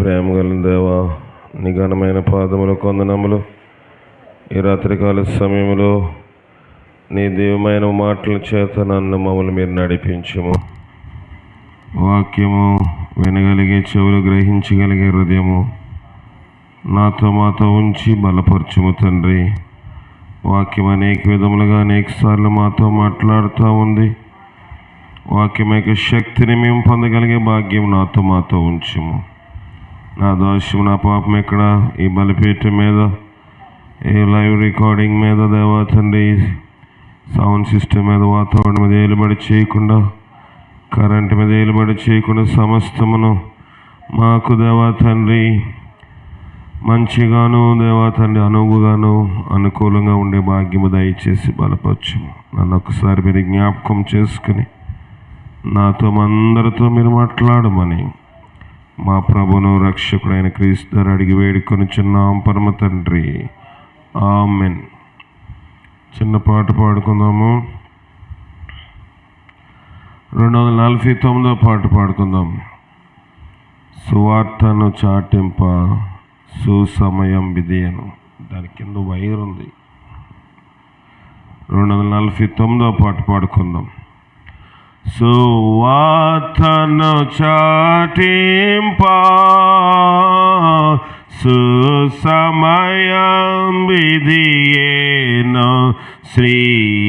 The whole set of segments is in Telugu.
ప్రేమ గల దేవా, నీ ఘనమైన పాదములకు వందనములు. ఈ రాత్రికాల సమయంలో నీ దివ్యమైన మాటల చేత నన్ను మమ్మల్ని మీరు నడిపించుము. వాక్యము వినగలిగే చెవులు, గ్రహించగలిగే హృదయము మాతో ఉంచి బలపరచుము తండ్రి. వాక్యం అనేక విధములుగా అనేక సార్లు మాతో మాట్లాడుతూ ఉంది. వాక్యం యొక్క శక్తిని మేము పొందగలిగే భాగ్యం మాతో ఉంచుము. నా దోషం, నా పాపం ఎక్కడ ఈ బలిపీఠం మీద, ఈ లైవ్ రికార్డింగ్ మీద దేవా తండ్రి, సౌండ్ సిస్టమ్ మీద, వాతావరణం మీద ఏలుబడి చేయకుండా, కరెంటు మీద ఏలుబడి చేయకుండా సమస్తమును మాకు దేవా తండ్రి మంచిగాను దేవా తండ్రి అనువుగాను అనుకూలంగా ఉండే భాగ్యము దయచేసి బలపరచుము. నన్ను ఒకసారి మీరు జ్ఞాపకం చేసుకుని నాతో అందరితో మీరు మాట్లాడమని మా ప్రభును రక్షకుడైన క్రీస్తు ద్వారా అడిగి వేడుకొనుచున్నాం పరమ తండ్రి, ఆమెన్. చిన్న పాట పాడుకుందాము. 249వ పాట పాడుకుందాం. సువార్తను చాటింప సుసమయం విధియను. దాని కింద వైర్ ఉంది. 249వ పాట పాడుకుందాం. సువార్తను చాటింప సుసమయం విధియేను, శ్రీ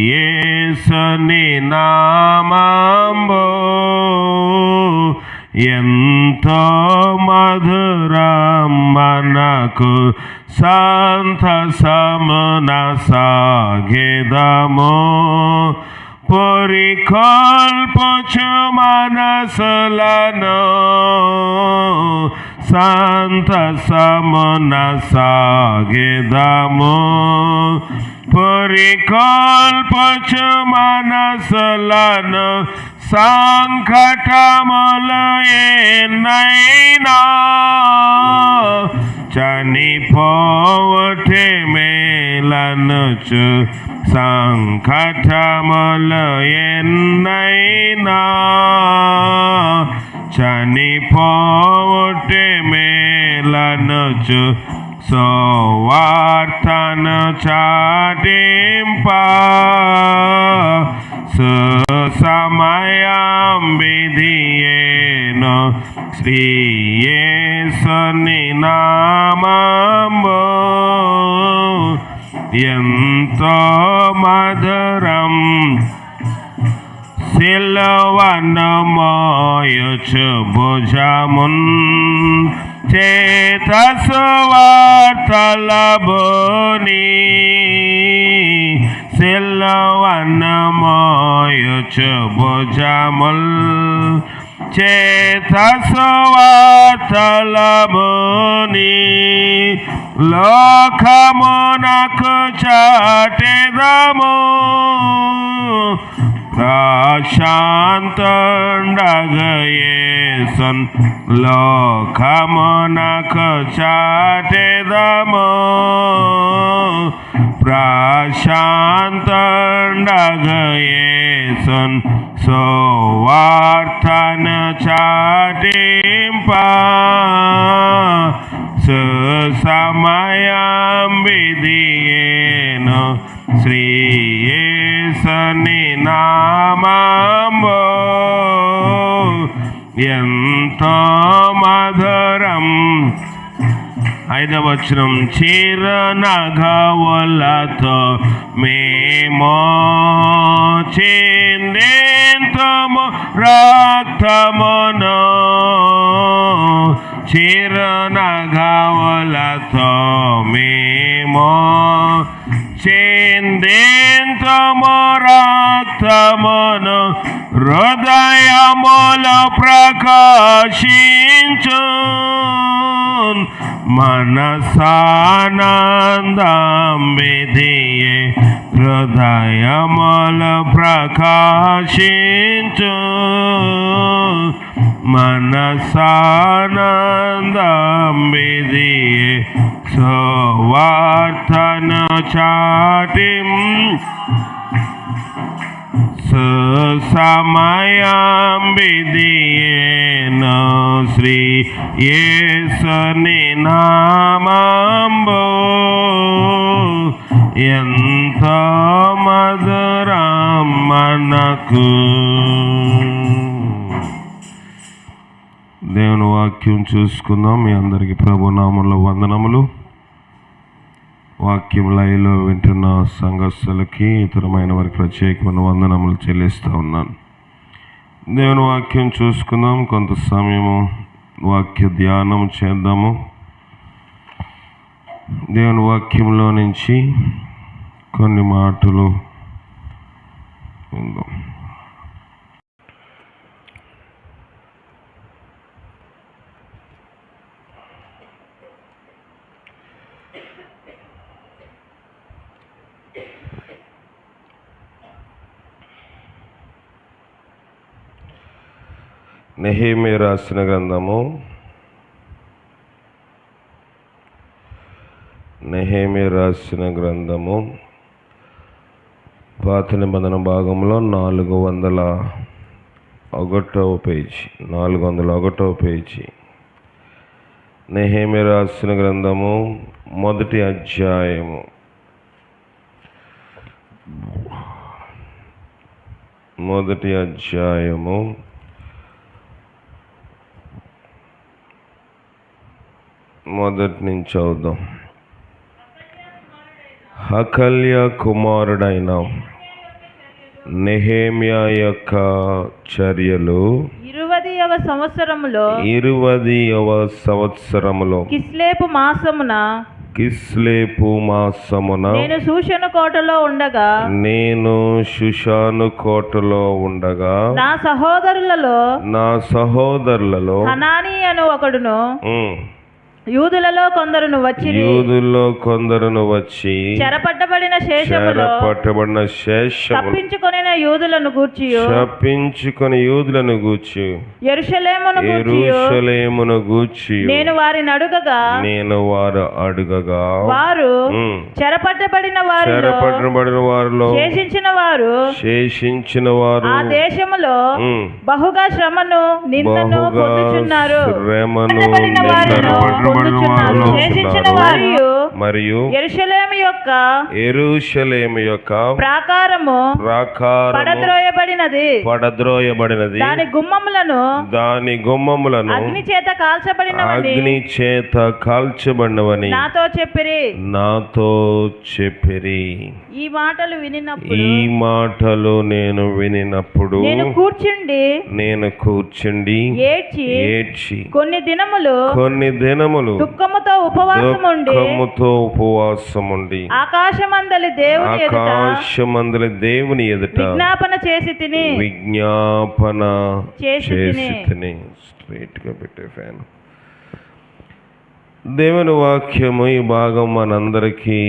యేసుని నామము ఎంతో మధురం, మనకు సంతసమున సాగెదము. పొరికొల్పుచు మనసులను సంతసమున సాగెదము. పొరికొల్పుచు మనసులను సంకటములు ఎన్నైనా చనిపోవటే మేలనుచు, సంకటములు ఎన్నైనా చనిపోవటే మేలనుచు, సువార్తను చాటింప సుసమయం విధియేను, శ్రీ యేసుని నామము ఎంతో మధురం. సిలువను మోయుచు భుజమున్ చేత సువార్తలబోని, సిలువను మోయుచు భుజముల్ చేత సువార్తలబోని, లోకమునకు చాటెదము. ప్రశాంతుండగయేసన్ లోకమునకు చాటెదము. ప్రశాంతుండగయేసన్ సువార్తను చాటింప సుసమయం విధియేను, శ్రీ యేసుని నామము ఎంతో మధురం. 5వ వచనం. చిరునగవులతో మేము చిందింతుము రక్తమును, చిరునగవులతో మేము చిందింతుము రక్తమును, హృదయములో ప్రకాశించు మనసానందం విధియే, హృదయములో ప్రకాశించు మనసానందం విధియే, సువార్తను చాటిం సమయం బిదియేను శ్రీ యేసుని నామంబు ఎంతో మధురం మనకు. దేవుని వాక్యం చూసుకుందాం. మీ అందరికీ ప్రభు నామంలో వందనములు. వాక్యం లైవ్లో వింటున్న సంఘస్థులకి ఇతరమైన వారికి ప్రత్యేకమైన వందనములు చెల్లిస్తూ ఉన్నాను. దేవుని వాక్యం చూసుకుందాం. కొంత సమయము వాక్య ధ్యానం చేద్దాము. దేవుని వాక్యంలో నుంచి కొన్ని మాటలు విందాం. నెహెమీయా రాసిన గ్రంథము, నెహెమీయా రాసిన గ్రంథము పాత నిబంధన భాగంలో 401వ పేజీ, 401వ పేజీ. నెహెమీయా రాసిన గ్రంథము మొదటి అధ్యాయము, మొదటి నుంచి చదువుదాం. హకల్య కుమారుడైన నెహెమీయా యొక్క చర్యలు 20వ సంవత్సరములో కిస్లేపు మాసమున నేను షూషను కోటలో ఉండగా నా సహోదరులలో హనానీ అను ఒకడును యూదులలో కొందరును వచ్చి చెరపట్టబడిన శేషములో తప్పించుకొనిన యూదులను గూర్చి యెరూషలేమును గూర్చి నేను వారిని అడుగగా వారు చెరపట్టబడిన వారిలో శేషించిన వారు ఆ దేశములో బహుగా శ్రమను నిందను పొందుచున్నారు. మరియు యెరూషలేము యొక్క ప్రాకారము పడద్రోయబడినది, దాని గుమ్మములను అగ్ని చేత కాల్చబడినవని నాతో చెప్పిరి. ఈ మాటలు నేను వినినప్పుడు నేను కూర్చుండి ఏడ్చి కొన్ని దినములు దుఃఖముతో ఉపవాసముండి ఆకాశమందలి దేవుని ఎదుట విజ్ఞాపన చేసి తిని. స్ట్రైట్ గా పెట్టే ఫ్యాన్. దేవుని వాక్యము ఈ భాగం మనందరికీ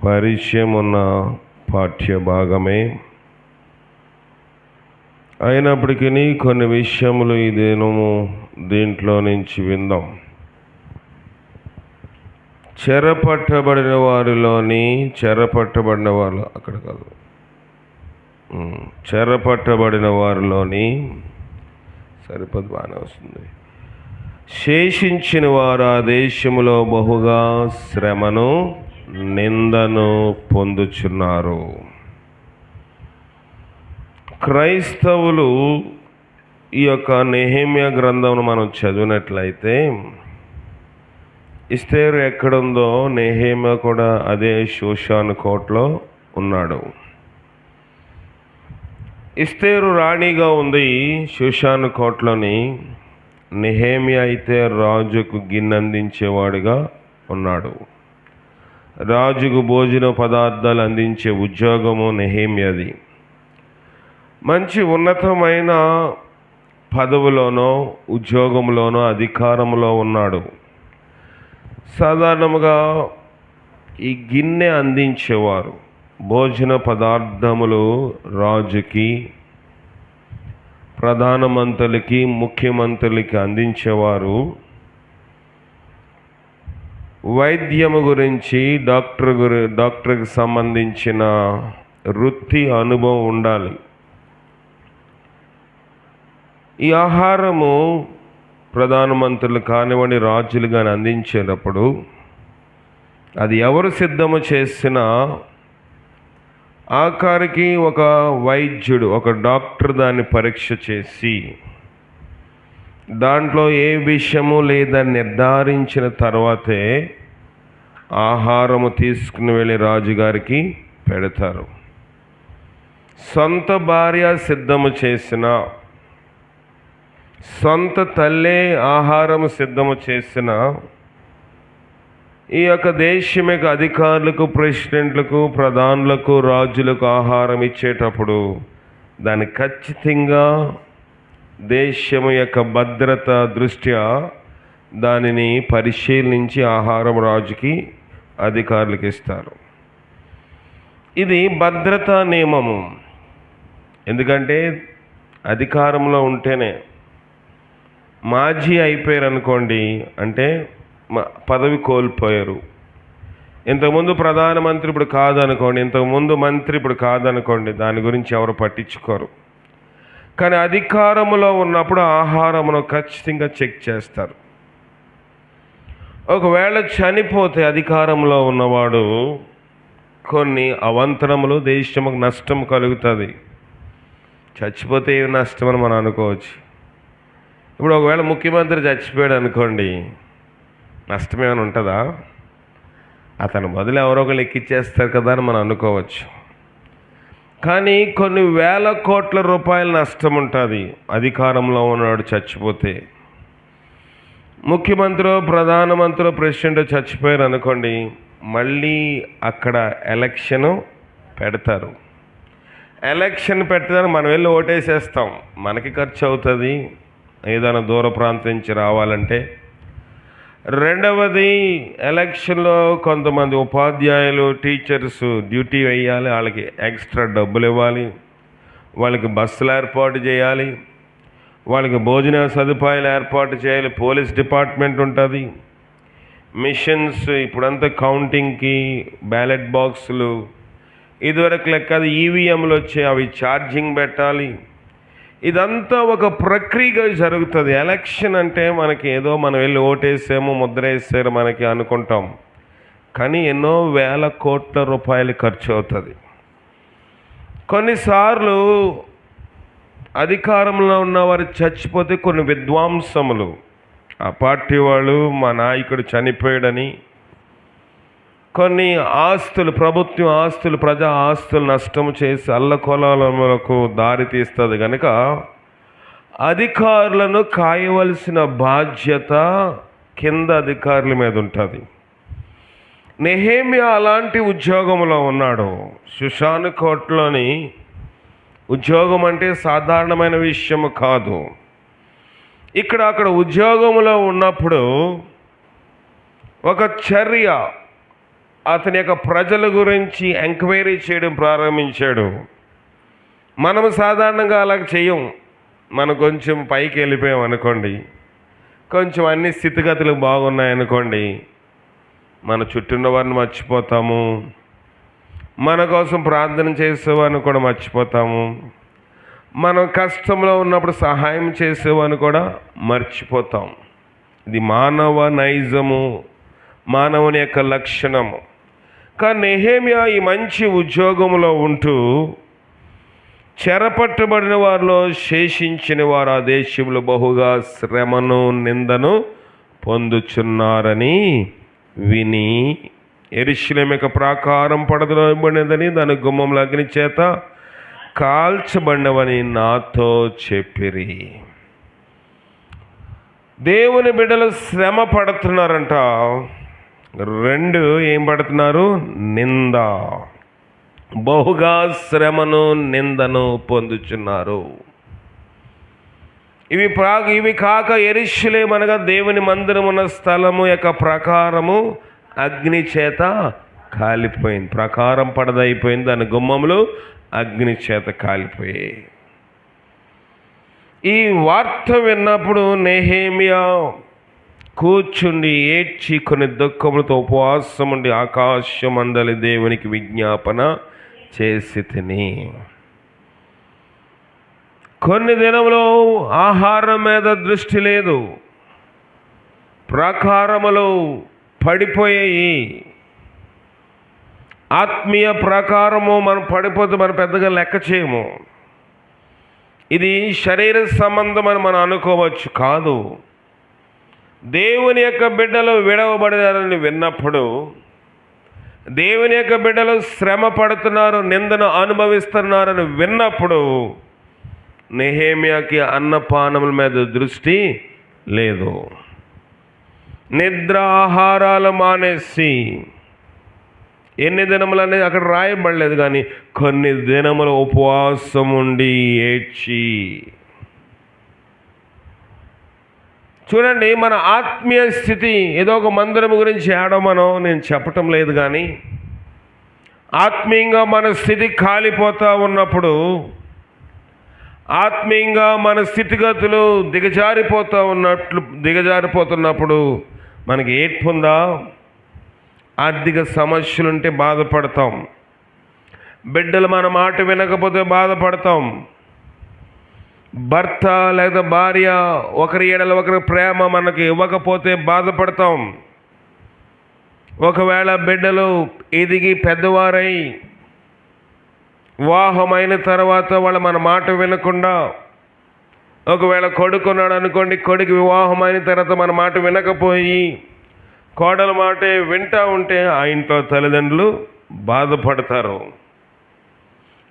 పరిచయం ఉన్న పాఠ్య భాగమే అయినప్పటికీ కొన్ని విషయములు ఈ దినము దీంట్లో నుంచి విందాం. చెరపట్టబడిన వారిలోని సరిపది బాగానే వస్తుంది. శేషించిన వారు ఆ దేశములో బహుగా శ్రమను నిందను పొందుచున్నారు. క్రైస్తవులు ఈ యొక్క నెహెమీయా గ్రంథమును మనం చదివినట్లయితే ఎస్తేరు ఎక్కడుందో నెహెమీయా కూడా అదే షూషాను కోటలో ఉన్నాడు. ఎస్తేరు రాణిగా ఉంది షూషాను కోటలోని. నెహెమీయా అయితే రాజుకు గిన్నెందించేవాడిగా ఉన్నాడు. రాజుకు భోజన పదార్థాలు అందించే ఉద్యోగము నెహెమీయాది. మంచి ఉన్నతమైన పదవిలోనో ఉద్యోగంలోనో అధికారంలో ఉన్నాడు. సాధారణంగా ఈ గిన్నె అందించేవారు భోజన పదార్థములు రాజుకి, ప్రధానమంత్రులకి, ముఖ్యమంత్రులకి అందించేవారు. వైద్యము గురించి డాక్టర్కి సంబంధించిన వృత్తి అనుభవం ఉండాలి. ఈ ఆహారము ప్రధానమంత్రులు కానివ్వండి, రాజులు కానీ అందించేటప్పుడు అది ఎవరు సిద్ధము చేసినా ఆఖరికి ఒక వైద్యుడు, ఒక డాక్టర్ దాన్ని పరీక్ష చేసి దాంట్లో ఏ విషయము లేదని నిర్ధారించిన తర్వాతే ఆహారము తీసుకుని వెళ్ళి రాజుగారికి పెడతారు. సొంత భార్య సిద్ధము చేసిన, సొంత తల్లే ఆహారము సిద్ధము చేసిన ఈ యొక్క దేశం యొక్క అధికారులకు, ప్రెసిడెంట్లకు, ప్రధానులకు, రాజులకు ఆహారం ఇచ్చేటప్పుడు దాన్ని ఖచ్చితంగా దేశం యొక్క భద్రత దృష్ట్యా దానిని పరిశీలించి ఆహారం రాజుకి, అధికారులకు ఇస్తారు. ఇది భద్రతా నియమము. ఎందుకంటే అధికారంలో ఉంటేనే, మాజీ అయిపోయారు అనుకోండి అంటే పదవి కోల్పోయారు. ఇంతకుముందు ప్రధానమంత్రి ఇప్పుడు కాదనుకోండి, ఇంతకుముందు మంత్రి ఇప్పుడు కాదనుకోండి, దాని గురించి ఎవరు పట్టించుకోరు. కానీ అధికారంలో ఉన్నప్పుడు ఆహారమును ఖచ్చితంగా చెక్ చేస్తారు. ఒకవేళ చనిపోతే అధికారంలో ఉన్నవాడు కొన్ని అవంతరములు, దేశముకు నష్టం కలుగుతుంది. చచ్చిపోతే ఏమి నష్టం అని మనం అనుకోవచ్చు. ఇప్పుడు ఒకవేళ ముఖ్యమంత్రి చచ్చిపోయాడు అనుకోండి, నష్టం ఏమైనా ఉంటుందా? అతను బదులు ఎవరో ఒకరు ఎక్కిచ్చేస్తారు కదా అని మనం అనుకోవచ్చు. కానీ కొన్ని వేల కోట్ల రూపాయల నష్టం ఉంటుంది అధికారంలో ఉన్నాడు చచ్చిపోతే. ముఖ్యమంత్రి, ప్రధానమంత్రి, ప్రెసిడెంట్ చచ్చిపోయారు అనుకోండి, మళ్ళీ అక్కడ ఎలక్షను పెడతారు. ఎలక్షన్ పెట్టడానికి మనం వెళ్ళి ఓటేసేస్తాం, మనకి ఖర్చు అవుతుంది ఏదైనా దూర ప్రాంతం నుంచి రావాలంటే. రెండవది, ఎలక్షన్లో కొంతమంది ఉపాధ్యాయులు, టీచర్స్ డ్యూటీ వేయాలి, వాళ్ళకి ఎక్స్ట్రా డబ్బులు ఇవ్వాలి, వాళ్ళకి బస్సులు ఏర్పాటు చేయాలి, వాళ్ళకి భోజన సదుపాయాలు ఏర్పాటు చేయాలి, పోలీస్ డిపార్ట్మెంట్ ఉంటుంది, మిషన్స్, ఇప్పుడంతా కౌంటింగ్కి బ్యాలెట్ బాక్సులు, ఇదివరకు లెక్క ఈవీఎంలు వచ్చాయి, అవి ఛార్జింగ్ పెట్టాలి. ఇదంతా ఒక ప్రక్రియగా జరుగుతుంది. ఎలక్షన్ అంటే మనకి ఏదో మనం వెళ్ళి ఓటేసాము, ముద్ర వేసారు మనకి అనుకుంటాం, కానీ ఎన్నో వేల కోట్ల రూపాయలు ఖర్చు అవుతుంది. కొన్నిసార్లు అధికారంలో ఉన్నవారు చచ్చిపోతే కొన్ని విద్వాంసములు, ఆ పార్టీ వాళ్ళు మా నాయకుడు చనిపోయాడని కొన్ని ఆస్తులు, ప్రభుత్వ ఆస్తులు, ప్రజా ఆస్తులు నష్టం చేసి అల్లకొలాలకు దారి తీస్తుంది కనుక అధికారులను కాయవలసిన బాధ్యత కింద అధికారుల మీద ఉంటుంది. నెహెమ్యా అలాంటి ఉద్యోగంలో ఉన్నాడు. షూషాను కోటలోని ఉద్యోగం అంటే సాధారణమైన విషయం కాదు. అక్కడ ఉద్యోగంలో ఉన్నప్పుడు ఒక చర్య, అతని యొక్క ప్రజల గురించి ఎంక్వైరీ చేయడం ప్రారంభించాడు. మనం సాధారణంగా అలా చేయం. మనం కొంచెం పైకి వెళ్ళిపోయాం అనుకోండి, కొంచెం అన్ని స్థితిగతులు బాగున్నాయనుకోండి, మన చుట్టూ వారిని మర్చిపోతాము, మన కోసం ప్రార్థన చేసేవారిని కూడా మర్చిపోతాము, మనం కష్టంలో ఉన్నప్పుడు సహాయం చేసేవారిని కూడా మర్చిపోతాం. ఇది మానవ నైజము, మానవుని యొక్క లక్షణము. కానీ నెహెమ్యా ఈ మంచి ఉద్యోగంలో ఉంటూ చెరపట్టబడిన వారిలో శేషించిన వారు ఆ దేశంలో బహుగా శ్రమను, నిందను పొందుచున్నారని విని, యెరూషలేము యొక్క ప్రాకారం పడద్రోయబడినదని, దాని గుమ్మంలో అగ్ని చేత కాల్చబడినవని నాతో చెప్పిరి. దేవుని బిడ్డలు శ్రమ పడుతున్నారంట. రెండు, ఏం పడుతున్నారు? నింద. బహుగా శ్రమను, నిందను పొందుచున్నారు. ఇవి కాక యెరూషలేము అనగా దేవుని మందిరం ఉన్న స్థలము యొక్క ప్రకారము అగ్ని చేత కాలిపోయింది. ప్రకారం పడదైపోయింది, దాని గుమ్మములు అగ్ని చేత కాలిపోయాయి. ఈ వార్త విన్నప్పుడు నెహెమ్యా కూర్చుండి ఏడ్చి కొన్ని దుఃఖములతో ఉపవాసం ఉండి ఆకాశమందలి దేవునికి విజ్ఞాపన చేసి తిని. కొన్ని దినములు ఆహారం మీద దృష్టి లేదు, ప్రాకారములు పడిపోయాయి. ఆత్మీయ ప్రాకారము మనం పడిపోతే మనం పెద్దగా లెక్క చేయము. ఇది శరీర సంబంధం అని మనం అనుకోవచ్చు. కాదు, దేవుని యొక్క బిడ్డలు విడవబడినారని విన్నప్పుడు, దేవుని యొక్క బిడ్డలు శ్రమ పడుతున్నారు, నిందను అనుభవిస్తున్నారని విన్నప్పుడు నెహెమ్యాకి అన్నపానముల మీద దృష్టి లేదు. నిద్ర ఆహారాలు మానేసి ఎన్ని దినములు అనేది అక్కడ రాయబడలేదు, కానీ కొన్ని దినములు ఉపవాసం ఉండి ఏడ్చి. చూడండి, మన ఆత్మీయ స్థితి ఏదో ఒక మందిరం గురించి ఏడమనో నేను చెప్పటం లేదు, కానీ ఆత్మీయంగా మన స్థితి కాలిపోతూ ఉన్నప్పుడు, ఆత్మీయంగా మన స్థితిగతులు దిగజారిపోతున్నప్పుడు మనకి ఏడ్పు ఉందా? ఆర్థిక సమస్యలుంటే బాధపడతాం, బిడ్డలు మన మాట వినకపోతే బాధపడతాం, భర్త లేదా భార్య ఒకరి ఎడల ఒకరి ప్రేమ మనకి ఇవ్వకపోతే బాధపడతాం, ఒకవేళ బిడ్డలు ఎదిగి పెద్దవారై వివాహమైన తర్వాత వాళ్ళు మన మాట వినకుండా, ఒకవేళ కొడుకున్నాడు అనుకోండి, కొడుకు వివాహమైన తర్వాత మన మాట వినకపోయి కోడల మాటే వింటూ ఉంటే ఆ ఇంట్లో తల్లిదండ్రులు బాధపడతారు.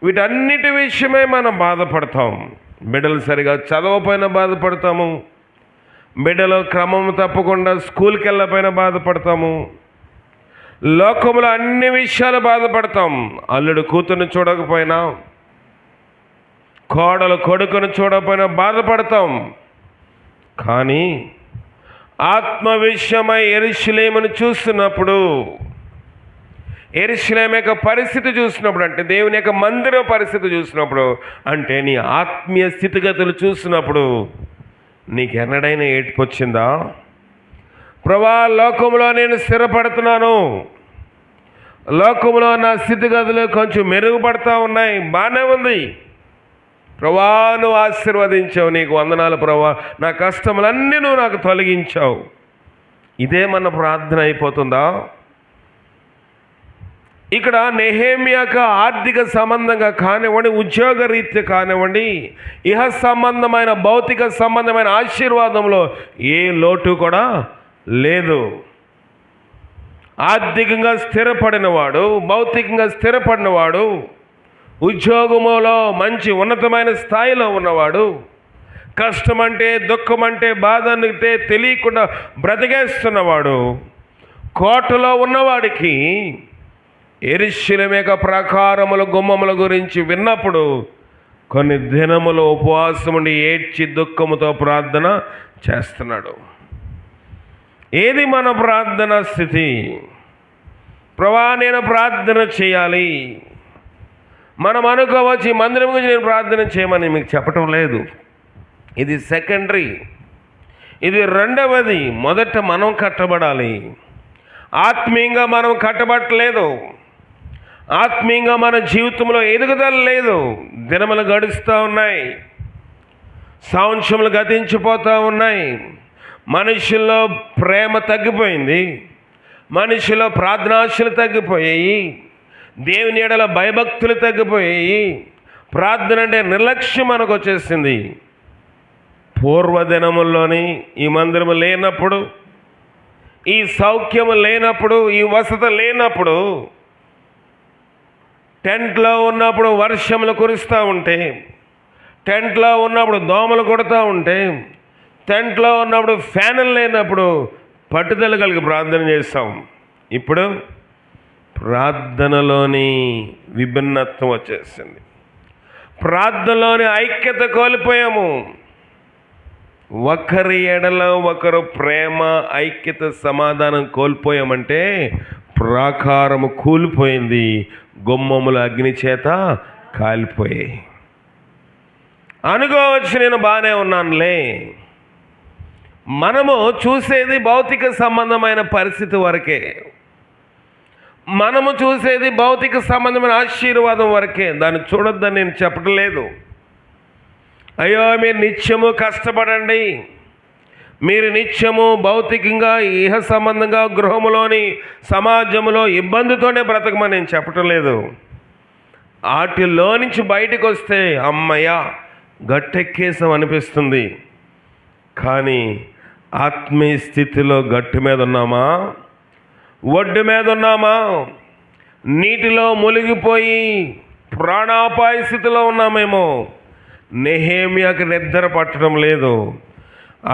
వీటన్నిటి విషయమే మనం బాధపడతాం. బిడ్డలు సరిగా చదవపోయినా బాధపడతాము, బిడ్డలు క్రమం తప్పకుండా స్కూల్కి వెళ్ళకపోయినా బాధపడతాము, లోకంలో అన్ని విషయాలు బాధపడతాం. అల్లుడు కూతుర్ని చూడకపోయినా, కోడలు కొడుకును చూడకపోయినా బాధపడతాం. కానీ ఆత్మ విషయమై యెరూషలేమును చూస్తున్నప్పుడు, యెరూషలేము యొక్క పరిస్థితి చూసినప్పుడు, అంటే దేవుని యొక్క మందిర పరిస్థితి చూసినప్పుడు, అంటే నీ ఆత్మీయ స్థితిగతులు చూసినప్పుడు నీకు ఎన్నడైనా ఏడ్పు వచ్చిందా? ప్రభా, లోకంలో నేను స్థిరపడుతున్నాను, లోకంలో నా స్థితిగతులు కొంచెం మెరుగుపడతా ఉన్నాయి, బాగానే ఉంది ప్రభా, నువ్వు ఆశీర్వదించావు, నీకు వందనాలు ప్రభా, నా కష్టములన్నీ నువ్వు నాకు తొలగించావు. ఇదే మన ప్రార్థన అయిపోతుందా? ఇక్కడ నెహెమ్యాకు ఆర్థిక సంబంధంగా కానివ్వండి, ఉద్యోగ రీత్యా కానివ్వండి, ఇహ సంబంధమైన భౌతిక సంబంధమైన ఆశీర్వాదంలో ఏ లోటు కూడా లేదు. ఆర్థికంగా స్థిరపడినవాడు, భౌతికంగా స్థిరపడినవాడు, ఉద్యోగములో మంచి ఉన్నతమైన స్థాయిలో ఉన్నవాడు, కష్టమంటే దుఃఖమంటే బాధ అంటే తెలియకుండా బ్రతికేస్తున్నవాడు, కోటలో ఉన్నవాడికి యెరూషలేము యొక్క ప్రాకారముల గుమ్మముల గురించి విన్నప్పుడు కొన్ని దినములు ఉపవాసం ఉండి ఏడ్చి దుఃఖముతో ప్రార్థన చేస్తున్నాడు. ఏది మన ప్రార్థన స్థితి? ప్రభా, నేను ప్రార్థన చేయాలి. మనం అనుకోవచ్చు ఈ మందిరం గురించి నేను ప్రార్థన చేయమని, మీకు చెప్పటం లేదు. ఇది సెకండరీ, ఇది రెండవది. మొదట మనం కట్టబడాలి. ఆత్మీయంగా మనం కట్టబట్టలేదు, ఆత్మీయంగా మన జీవితంలో ఎదుగుదల లేదు. దినములు గడుస్తూ ఉన్నాయి, సంవత్సరములు గతించిపోతూ ఉన్నాయి. మనుషుల్లో ప్రేమ తగ్గిపోయింది, మనుషుల్లో ప్రార్థనాశలు తగ్గిపోయాయి, దేవుని ఎడల భయభక్తులు తగ్గిపోయాయి, ప్రార్థన అంటే నిర్లక్ష్యం మనకు వచ్చేసింది. పూర్వదినముల్లోని ఈ మందిరము లేనప్పుడు, ఈ సౌఖ్యము లేనప్పుడు, ఈ వసతి లేనప్పుడు, టెంట్లో ఉన్నప్పుడు వర్షములు కురుస్తూ ఉంటే, టెంట్లో ఉన్నప్పుడు దోమలు కొడుతూ ఉంటే, టెంట్లో ఉన్నప్పుడు ఫ్యాన్లు లేనప్పుడు పట్టుదల కలిగి ప్రార్థన చేస్తాం. ఇప్పుడు ప్రార్థనలోని విభిన్నత్వం వచ్చేసింది, ప్రార్థనలోని ఐక్యత కోల్పోయాము. ఒకరి ఎడల ఒకరు ప్రేమ, ఐక్యత, సమాధానం కోల్పోయామంటే ప్రాకారము కూలిపోయింది, గుమ్మములు అగ్ని చేత కాలిపోయాయి. అనుకోవచ్చు నేను బాగానే ఉన్నానులే. మనము చూసేది భౌతిక సంబంధమైన పరిస్థితి వరకే, మనము చూసేది భౌతిక సంబంధమైన ఆశీర్వాదం వరకే. దాన్ని చూడొద్దని నేను చెప్పడం లేదు. అయ్యో మీరు నిత్యము కష్టపడండి, మీరు నిత్యము భౌతికంగా ఇహ సంబంధంగా గృహములోని సమాజంలో ఇబ్బందితోనే బ్రతకమని నేను చెప్పటం లేదు. వాటిలో నుంచి బయటకు వస్తే అమ్మయ్య గట్టెక్కేసాం అనిపిస్తుంది. కానీ ఆత్మీయ స్థితిలో గట్టు మీద ఉన్నామా, ఒడ్డు మీద ఉన్నామా, నీటిలో మునిగిపోయి ప్రాణాపాయ స్థితిలో ఉన్నామేమో. నెహెమ్యాకి నిద్ర పట్టడం లేదు.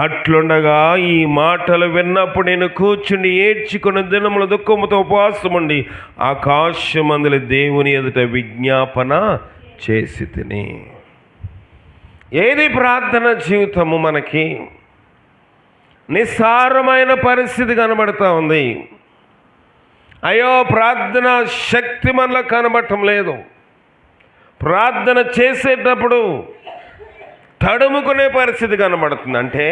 అట్లుండగా ఈ మాటలు విన్నప్పుడు నేను కూర్చుని ఏడ్చుకుని దినముల దుఃఖముతో ఉపవాసం ఉండి ఆకాశమందుల దేవుని ఎదుట విజ్ఞాపన చేసి తిని. ఏది ప్రార్థన జీవితము? మనకి నిస్సారమైన పరిస్థితి కనబడుతూ ఉంది. అయ్యో ప్రార్థన శక్తి మనలో కనబడటం లేదు. ప్రార్థన చేసేటప్పుడు తడుముకునే పరిస్థితి కనబడుతుంది. అంటే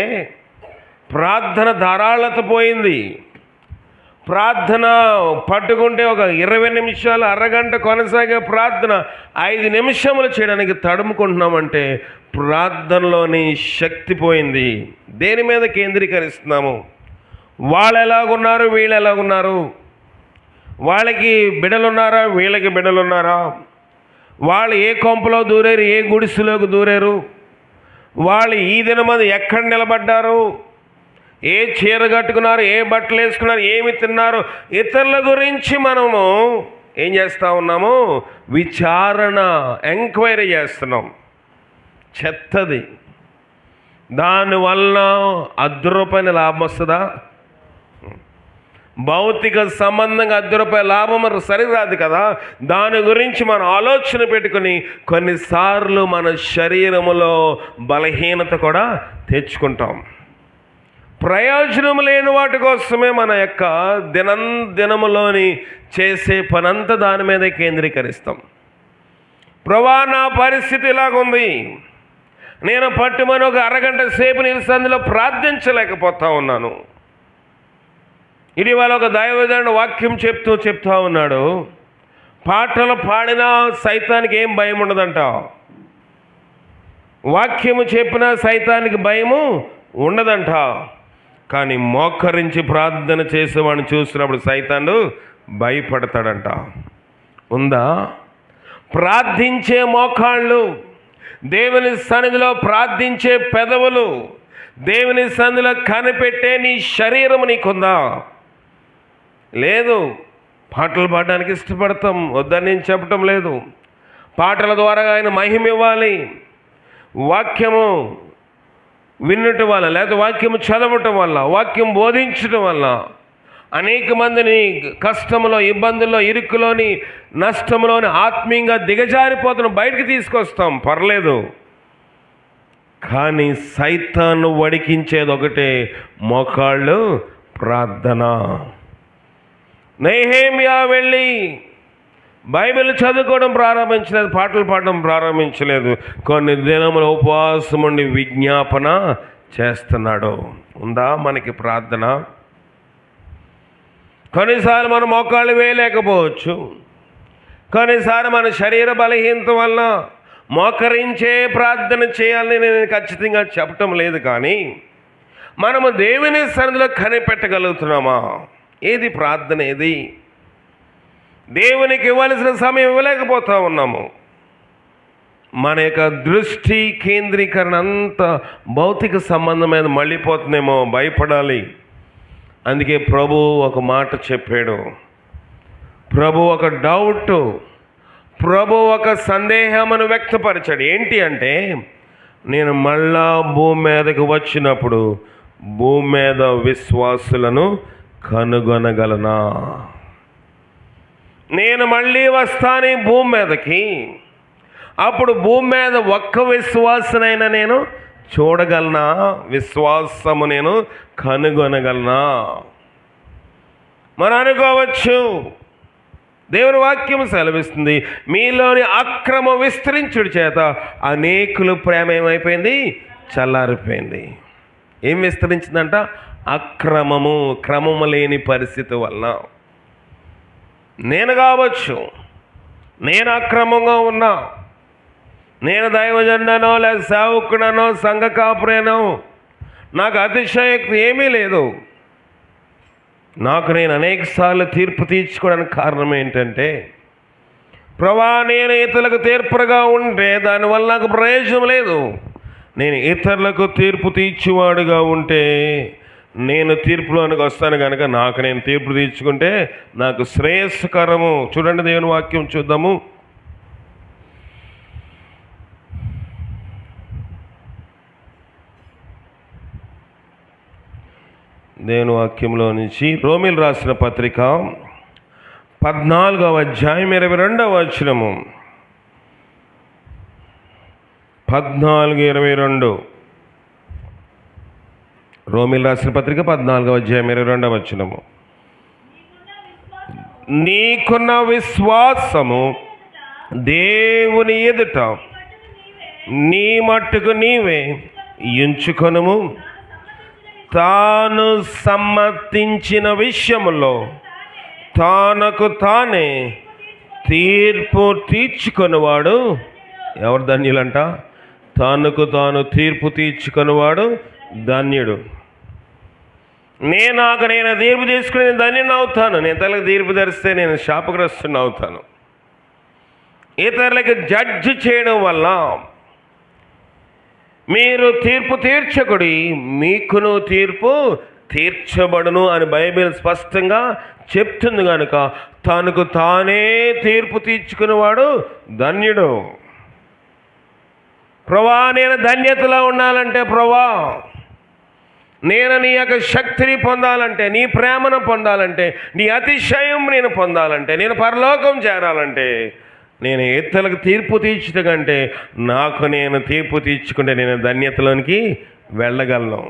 ప్రార్థన ధారాళత పోయింది. ప్రార్థన పట్టుకుంటే ఒక 20 నిమిషాలు అరగంట కొనసాగే ప్రార్థన 5 నిమిషములు చేయడానికి తడుముకుంటున్నామంటే ప్రార్థనలోని శక్తి పోయింది. దేని మీద కేంద్రీకరిస్తున్నాము? వాళ్ళు ఎలాగున్నారు, వీళ్ళు ఎలాగున్నారు, వాళ్ళకి బిడ్డలున్నారా, వీళ్ళకి బిడ్డలున్నారా, వాళ్ళు ఏ కొంపలో దూరారు, ఏ గుడిసెలోకి దూరారు, వాళ్ళు ఈ దినమంది ఎక్కడ నిలబడ్డారు, ఏ చీర కట్టుకున్నారు, ఏ బట్టలు వేసుకున్నారు, ఏమి తిన్నారు, ఇతరుల గురించి మనము ఏం చేస్తూ ఉన్నాము? విచారణ, ఎంక్వైరీ చేస్తున్నాం. చెత్తది. దానివల్ల ₹10 లాభం వస్తుందా? భౌతిక సంబంధంగా ₹10 లాభం సరిరాదు కదా. దాని గురించి మనం ఆలోచన పెట్టుకుని కొన్నిసార్లు మన శరీరములో బలహీనత కూడా తెచ్చుకుంటాం. ప్రయోజనం లేని వాటి కోసమే మన యొక్క దినములోని చేసే పనంతా దాని మీదే కేంద్రీకరిస్తాం. ప్రభా నా పరిస్థితి ఇలాగుంది, నేను పట్టుమని ఒక అరగంట సేపు నిలిచి అందులో ప్రార్థించలేకపోతా ఉన్నాను. ఇది వాళ్ళ ఒక దైవజనుడు వాక్యం చెప్తా ఉన్నాడు, పాటలు పాడినా సైతానికి ఏం భయం ఉండదంట. వాక్యము చెప్పినా సైతానికి భయము ఉండదంట. కానీ మోకరించి ప్రార్థన చేసేవాడిని చూసినప్పుడు సైతాను భయపడతాడంట. ఉందా? ప్రార్థించే మోకాళ్ళు, దేవుని సన్నిధిలో ప్రార్థించే పెదవులు, దేవుని సన్నిధిలో కనిపెట్టే నీ శరీరము నీకుందా? లేదు. పాటలు పాడడానికి ఇష్టపడతాం, వద్దని నేను చెప్పటం లేదు. పాటల ద్వారా ఆయన మహిమ ఇవ్వాలి. వాక్యము వినటం వల్ల, లేకపోతే వాక్యము చదవటం వల్ల, వాక్యం బోధించటం వల్ల అనేక మందిని కష్టంలో, ఇబ్బందుల్లో, ఇరుకులోని, నష్టంలోని ఆత్మీయంగా దిగజారిపోతున్న బయటికి తీసుకొస్తాం, పర్లేదు. కానీ సైతాను వడికించేది ఒకటే, మోకాళ్ళు ప్రార్థన. నెహెమ్యా వెళ్ళి బైబిల్ చదువుకోవడం ప్రారంభించలేదు, పాటలు పాడడం ప్రారంభించలేదు. కొన్ని దినముల ఉపవాసం ఉండి విజ్ఞాపన చేస్తున్నాడు. ఉందా మనకి ప్రార్థన? కొన్నిసార్లు మనం మోకాళ్ళు వేయలేకపోవచ్చు. కొన్నిసార్లు మన శరీర బలహీనత వల్ల మోకరించే ప్రార్థన చేయాలని నేను ఖచ్చితంగా చెప్పటం లేదు. కానీ మనము దేవుని సన్నిధిలో కనిపెట్టగలుగుతున్నామా? ఏది ప్రార్థన? ఏది దేవునికి ఇవ్వాల్సిన సమయం ఇవ్వలేకపోతా ఉన్నాము. మన యొక్క దృష్టి కేంద్రీకరణ అంతా భౌతిక సంబంధమైన మళ్ళీపోతుందేమో, భయపడాలి. అందుకే ప్రభు ఒక మాట చెప్పాడు. ప్రభు ఒక డౌట్, ప్రభు ఒక సందేహమును వ్యక్తపరిచాడు. ఏంటి అంటే, నేను మళ్ళా భూమి మీదకు వచ్చినప్పుడు భూమి మీద విశ్వాసులను కనుగొనగలనా? నేను మళ్ళీ వస్తాను భూమి మీదకి, అప్పుడు భూమి మీద ఒక్క విశ్వాసనైనా నేను చూడగలనా? విశ్వాసము నేను కనుగొనగలనా? మనం అనుకోవచ్చు, దేవుని వాక్యం సెలవిస్తుంది, మీలోని అక్రమ విస్తరించుడి చేత అనేకులు ప్రేమ ఏమైపోయింది? చల్లారిపోయింది. ఏం విస్తరించిందంట? అక్రమము, క్రమము లేని పరిస్థితి వలన. నేను కావచ్చు, నేను అక్రమంగా ఉన్నా, నేను దైవజనుడనో లేదా సేవకుడనో సంఘ కాపురేనో నాకు అతిశయోక్తి ఏమీ లేదు. నాకు నేను అనేకసార్లు తీర్పు తీర్చుకోవడానికి కారణం ఏంటంటే, ప్రభా నేను ఇతరులకు తీర్పుగా ఉంటే దానివల్ల నాకు ప్రయోజనం లేదు. నేను ఇతరులకు తీర్పు తీర్చేవాడుగా ఉంటే నేను తీర్పులోనికి వస్తాను కనుక నాకు నేను తీర్పు తీర్చుకుంటే నాకు శ్రేయస్కరము. చూడండి దేవుని వాక్యం చూద్దాము. దేవుని వాక్యంలో నుంచి రోమీలు రాసిన పత్రిక 14వ అధ్యాయం 22వ వచనము. 14:22 రోమీలు రాసిన పత్రిక 14వ అధ్యాయం 22వ వచనము. నీకున్న విశ్వాసము దేవుని ఎదుట నీ మట్టుకు నీవే ఎంచుకొనుము. తాను సమ్మతించిన విషయములో తానకు తానే తీర్పు తీర్చుకొనివాడు ఎవరు ధన్యులంట? తానుకు తాను తీర్పు తీర్చుకొనివాడు ధన్యుడు. నేను తీర్పు తీసుకుని నేను ధన్యుని అవుతాను. నేను ఇతరులకు తీర్పు ధరిస్తే నేను శాపగ్రస్తుని అవుతాను. ఇతరులకు జడ్జి చేయడం వల్ల మీరు తీర్పు తీర్చకుడి, మీకును తీర్పు తీర్చబడును అని బైబిల్ స్పష్టంగా చెప్తుంది కనుక తనకు తానే తీర్పు తీర్చుకునేవాడు ధన్యుడు. ప్రభా నేను ధన్యతలో ఉండాలంటే, ప్రభా నేను నీ యొక్క శక్తిని పొందాలంటే, నీ ప్రేమను పొందాలంటే, నీ అతిశయం నేను పొందాలంటే, నేను పరలోకం చేరాలంటే, నేను ఇతరులకు తీర్పు తీర్చడం కంటే నాకు నేను తీర్పు తీర్చుకుంటే నేను ధన్యతలోనికి వెళ్ళగలను.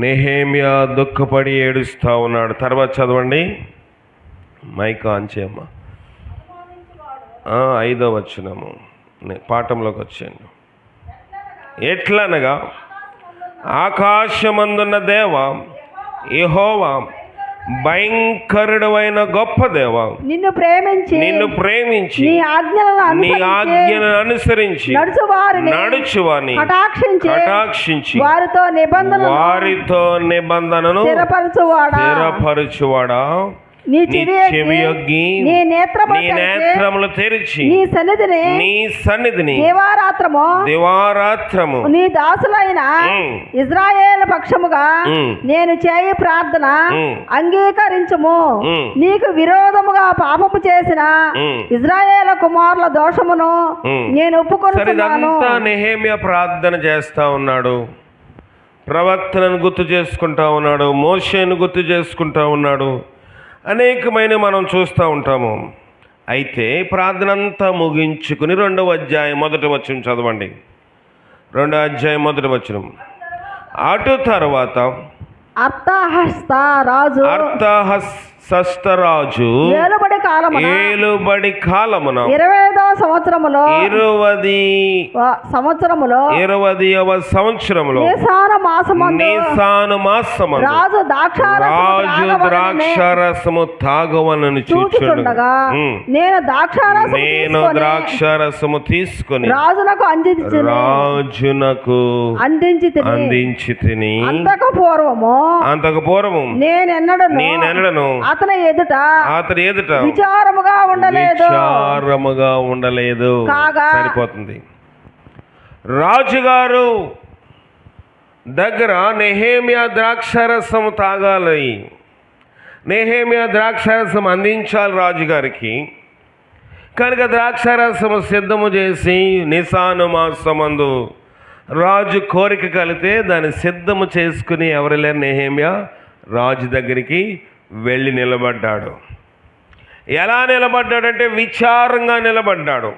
నెహెమ్యా దుఃఖపడి ఏడుస్తూ ఉన్నాడు. తర్వాత చదవండి, మైక్ ఆన్ చేయమ్మా. 5వ వచనము పాఠంలోకి వచ్చాను. ఎట్లనగా ఆకాశమందున్న దేవ యెహోవా భయంకరుడైన గొప్ప దేవ నిన్ను ప్రేమించి నీ ఆజ్ఞలను అనుసరించి నడుచువారిని కటాక్షించి వారితో నిబంధనను స్థిరపరచువాడా. నీ చెవియొగ్గి నీ నేత్రములు తెరిచి నీ సన్నిధిని దివారాత్రము నీ దాసులైన ఇజ్రాయేలు పక్షముగా నేను చేయి ప్రార్థన అంగీకరించుము. నీకు విరోధముగా పాపము చేసిన ఇజ్రాయేలు కుమారుల దోషమును నేను ఒప్పుకొనుచున్నాను. నెహెమ్యా ప్రార్థన చేస్తా ఉన్నాడు, ప్రవక్తలను గుర్తు చేసుకుంటా ఉన్నాడు, మోషేను గుర్తు చేసుకుంటా ఉన్నాడు. అనేకమైన మనం చూస్తూ ఉంటాము. అయితే ప్రార్థన అంతా ముగించుకుని 2వ అధ్యాయం 1వ వచనం చదవండి. 2వ అధ్యాయం 1వ వచనం. అటు తర్వాత అర్తహస్తరాజు ఏలుబడి కాలమున 20వ సంవత్సరములో 20వ సంవత్సరములో నీసాను మాసమందు రాజు ద్రాక్షారసము తాగవలనని చూచుచుండగా నేను ద్రాక్షారసము తీసుకొని రాజునకు అందించి తిని అంతకు పూర్వము నేనెన్నడను అతని ఎదుట విచారముగా ఉండలేదు. సరిపోతుంది. రాజుగారు దగ్గర నెహెమ్యా ద్రాక్షారసం తాగాలి, నెహెమ్యా ద్రాక్షారసం అందించాలి రాజుగారికి. కనుక ద్రాక్షారసము సిద్ధము చేసి నిసాను మాసమందు రాజు కోరిక కలిగితే దాన్ని సిద్ధము చేసుకుని ఎవరు లేరు, నెహెమ్యా రాజు దగ్గరికి వెళ్ళి నిలబడ్డాడు. ఎలా నిలబడ్డాడంటే విచారంగా నిలబడ్డాడు.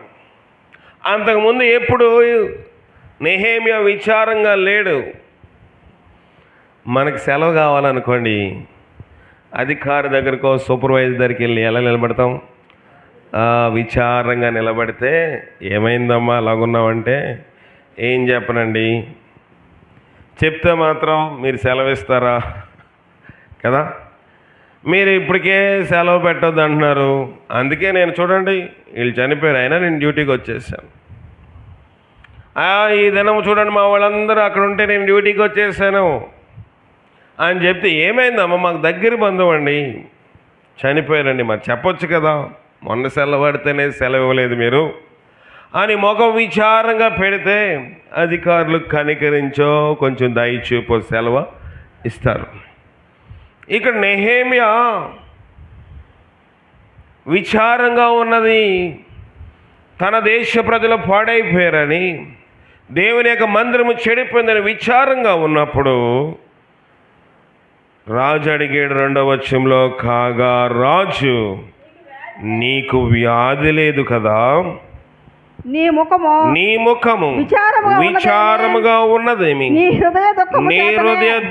అంతకుముందు ఎప్పుడు నెహెమ్యా విచారంగా లేడు. మనకు సెలవు కావాలనుకోండి, అధికారి దగ్గరకో సూపర్వైజర్ దగ్గరికి వెళ్ళి ఎలా నిలబడతాం? విచారంగా నిలబడితే ఏమైందమ్మా అలాగున్నావంటే ఏం చెప్పనండి, చెప్తే మాత్రం మీరు సెలవిస్తారా కదా? మీరు ఇప్పటికే సెలవు పెట్టొద్దు అంటున్నారు. అందుకే నేను చూడండి వీళ్ళు చనిపోయారు, అయినా నేను డ్యూటీకి వచ్చేసాను. ఈ దినం చూడండి మా వాళ్ళందరూ అక్కడ ఉంటే నేను డ్యూటీకి వచ్చేసాను అని చెప్తే ఏమైందమ్మా, మాకు దగ్గర బంధువు అండి చనిపోయారండి, మరి చెప్పొచ్చు కదా, మొన్న సెలవు పడితేనే సెలవు ఇవ్వలేదు మీరు అని ముఖం విచారంగా పెడితే అధికారులు కనికరించో కొంచెం దయ చూపో సెలవు ఇస్తారు. ఇక్కడ నెహెమ్యా విచారంగా ఉన్నది, తన దేశ ప్రజలు పాడైపోయారని, దేవుని యొక్క మందిరము చెడిపోయిందని విచారంగా ఉన్నప్పుడు రాజు అడిగాడు 2వ వచనంలో, కాగా రాజు నీకు వ్యాధి లేదు కదా, నీ ముఖము విచారముగా ఉన్నదేమి, నీ హృదయ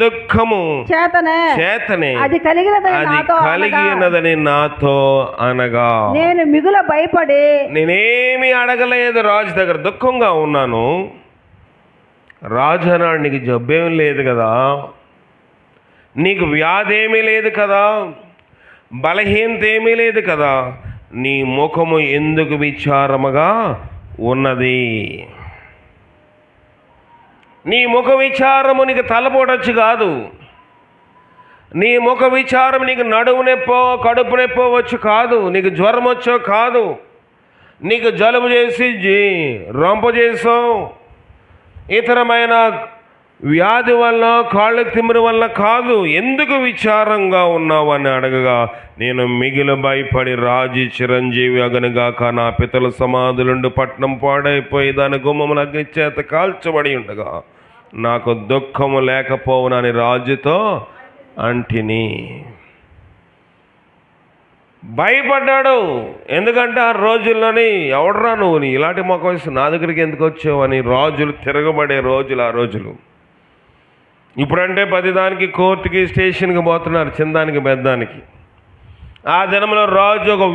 దుఃఖము చేతనే అది కలిగినదని నాతో అనగా, నేను మిగుల భయపడి నేనేమి అడగలేదు రాజు దగ్గర, దుఃఖంగా ఉన్నాను. రాజు అన్నాడు, నీకు జబ్బేం లేదు కదా, నీకు వ్యాధి ఏమీ లేదు కదా, బలహీనత ఏమీ లేదు కదా, నీ ముఖము ఎందుకు విచారముగా ఉన్నది? నీ ముఖ విచారము నీకు తలపోటొచ్చు కాదు, నీ ముఖ విచారం నీకు నడుము నొప్పో కడుపు నొప్పో వచ్చు కాదు, నీకు జ్వరం వచ్చో కాదు, నీకు జలుబు చేసి రొంప చేసో ఇతరమైన వ్యాధి వల్ల కాళ్ళ తిమ్మిరి వల్ల కాదు, ఎందుకు విచారంగా ఉన్నావు అని అడగగా, నేను మిగిలి భయపడి రాజు చిరంజీవి అగనుగాక నా పితల సమాధులుండి పట్నం పాడైపోయి దాని గుమ్మములు అగ్ని చేత కాల్చబడి ఉండగా నాకు దుఃఖము లేకపోవునని రాజుతో అంటిని. భయపడ్డాడు. ఎందుకంటే ఆ రోజుల్లోని ఎవడరా నువ్వు, నీ ఇలాంటి మొక్క వయసు నా దగ్గరికి ఎందుకు వచ్చావు అని రాజులు తిరగబడే రోజులు ఆ రోజులు. ఇప్పుడంటే ప్రతిదానికి కోర్టుకి స్టేషన్కి పోతున్నారు, చిన్నదానికి పెద్దానికి. ఆ దినంలో రాజు ఒక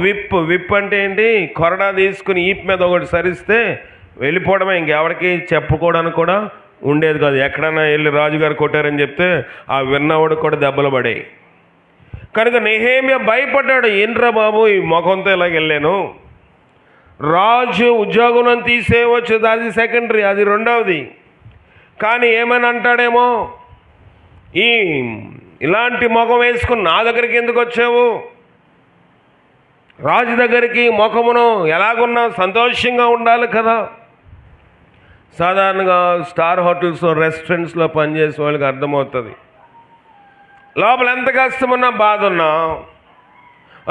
విప్ అంటే ఏంటి, కొరడా తీసుకుని ఈప్ మీద ఒకటి సరిస్తే వెళ్ళిపోవడమే, ఇంకెవరికి చెప్పుకోవడానికి కూడా ఉండేది కాదు. ఎక్కడైనా వెళ్ళి రాజుగారు కొట్టారని చెప్తే ఆ విన్నవాడు కూడా దెబ్బలు పడాయి. కనుక నెహెమ్యా భయపడ్డాడు, ఏంట్రా బాబు ఈ ముఖంతో ఇలాగ వెళ్ళాను, రాజు ఉద్యోగం తీసేయవచ్చు, అది సెకండరీ, అది రెండవది. కానీ ఏమని అంటాడేమో, ఇలాంటి ముఖం వేసుకుని నా దగ్గరికి ఎందుకు వచ్చావు, రాజు దగ్గరికి ముఖమును ఎలాగున్నా సంతోషంగా ఉండాలి కదా. సాధారణంగా స్టార్ హోటల్స్లో రెస్టారెంట్స్లో పనిచేసే వాళ్ళకి అర్థమవుతుంది, లోపల ఎంత కష్టమున్నా బాధ ఉన్నా